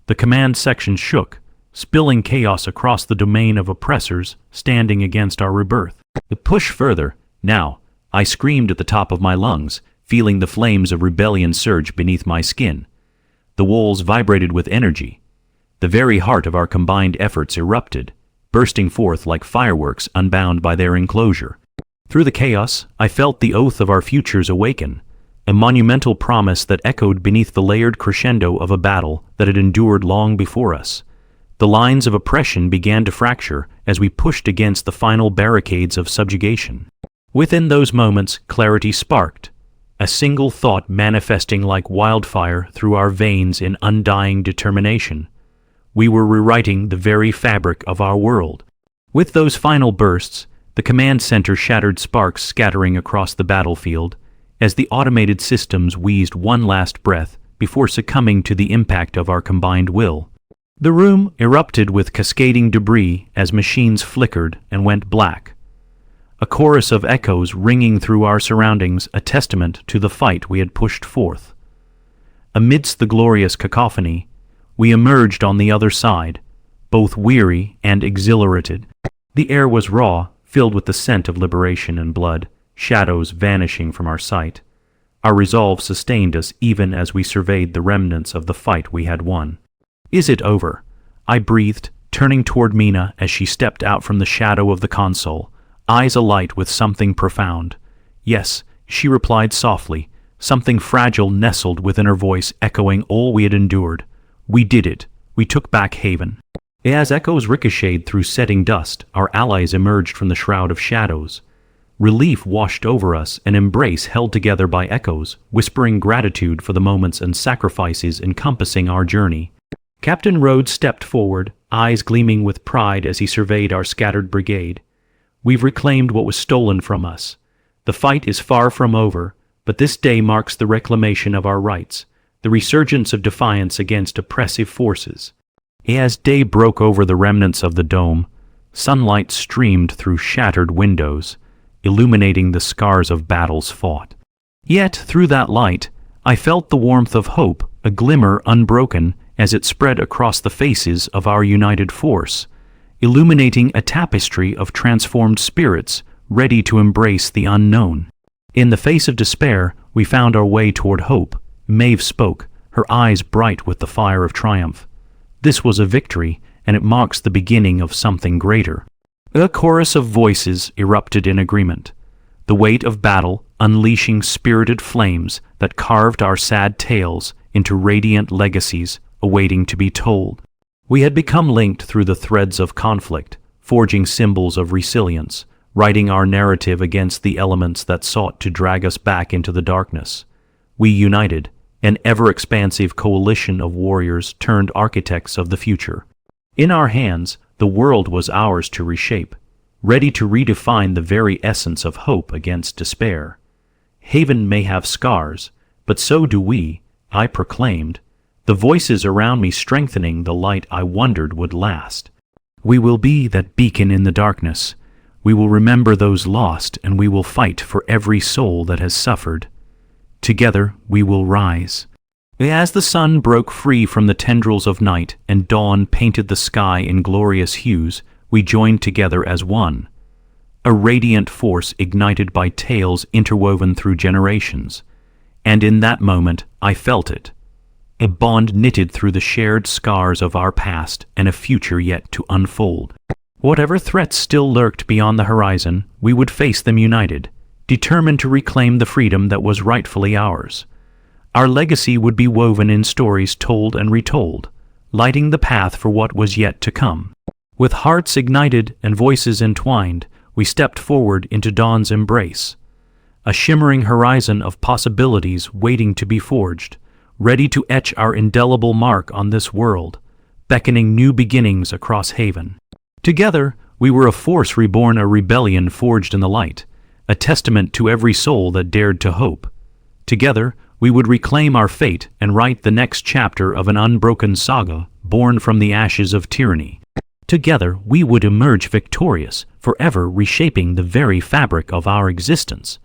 The command section shook, spilling chaos across the domain of oppressors standing against our rebirth. "Push further, now," I screamed at the top of my lungs, feeling the flames of rebellion surge beneath my skin. The walls vibrated with energy. The very heart of our combined efforts erupted, bursting forth like fireworks unbound by their enclosure. Through the chaos, I felt the oath of our futures awaken, a monumental promise that echoed beneath the layered crescendo of a battle that had endured long before us. The lines of oppression began to fracture as we pushed against the final barricades of subjugation. Within those moments, clarity sparked, a single thought manifesting like wildfire through our veins in undying determination. We were rewriting the very fabric of our world. With those final bursts, the command center shattered, sparks scattering across the battlefield as the automated systems wheezed one last breath before succumbing to the impact of our combined will. The room erupted with cascading debris as machines flickered and went black, a chorus of echoes ringing through our surroundings, a testament to the fight we had pushed forth. Amidst the glorious cacophony, we emerged on the other side, both weary and exhilarated. The air was raw, filled with the scent of liberation and blood, shadows vanishing from our sight. Our resolve sustained us even as we surveyed the remnants of the fight we had won. "Is it over?" I breathed, turning toward Mina as she stepped out from the shadow of the console, eyes alight with something profound. "Yes," she replied softly, something fragile nestled within her voice echoing all we had endured. "We did it. We took back Haven." As echoes ricocheted through setting dust, our allies emerged from the shroud of shadows. Relief washed over us, an embrace held together by echoes, whispering gratitude for the moments and sacrifices encompassing our journey. Captain Rhodes stepped forward, eyes gleaming with pride as he surveyed our scattered brigade. "We've reclaimed what was stolen from us. The fight is far from over, but this day marks the reclamation of our rights, the resurgence of defiance against oppressive forces." As day broke over the remnants of the dome, sunlight streamed through shattered windows, illuminating the scars of battles fought. Yet through that light, I felt the warmth of hope, a glimmer unbroken as it spread across the faces of our united force, illuminating a tapestry of transformed spirits ready to embrace the unknown. In the face of despair, we found our way toward hope. Maeve spoke, her eyes bright with the fire of triumph. This was a victory, and it marks the beginning of something greater. A chorus of voices erupted in agreement, the weight of battle unleashing spirited flames that carved our sad tales into radiant legacies awaiting to be told. We had become linked through the threads of conflict, forging symbols of resilience, writing our narrative against the elements that sought to drag us back into the darkness. We united, an ever-expansive coalition of warriors turned architects of the future. In our hands, the world was ours to reshape, ready to redefine the very essence of hope against despair. Haven may have scars, but so do we, I proclaimed, the voices around me strengthening the light I wondered would last. We will be that beacon in the darkness. We will remember those lost, and we will fight for every soul that has suffered. Together we will rise. As the sun broke free from the tendrils of night and dawn painted the sky in glorious hues, we joined together as one, a radiant force ignited by tales interwoven through generations. And in that moment I felt it, a bond knitted through the shared scars of our past and a future yet to unfold. Whatever threats still lurked beyond the horizon, we would face them united, determined to reclaim the freedom that was rightfully ours. Our legacy would be woven in stories told and retold, lighting the path for what was yet to come. With hearts ignited and voices entwined, we stepped forward into dawn's embrace. a shimmering horizon of possibilities waiting to be forged, ready to etch our indelible mark on this world, beckoning new beginnings across Haven. Together, we were a force reborn, a rebellion forged in the light, a testament to every soul that dared to hope. Together, we would reclaim our fate and write the next chapter of an unbroken saga born from the ashes of tyranny. Together, we would emerge victorious, forever reshaping the very fabric of our existence.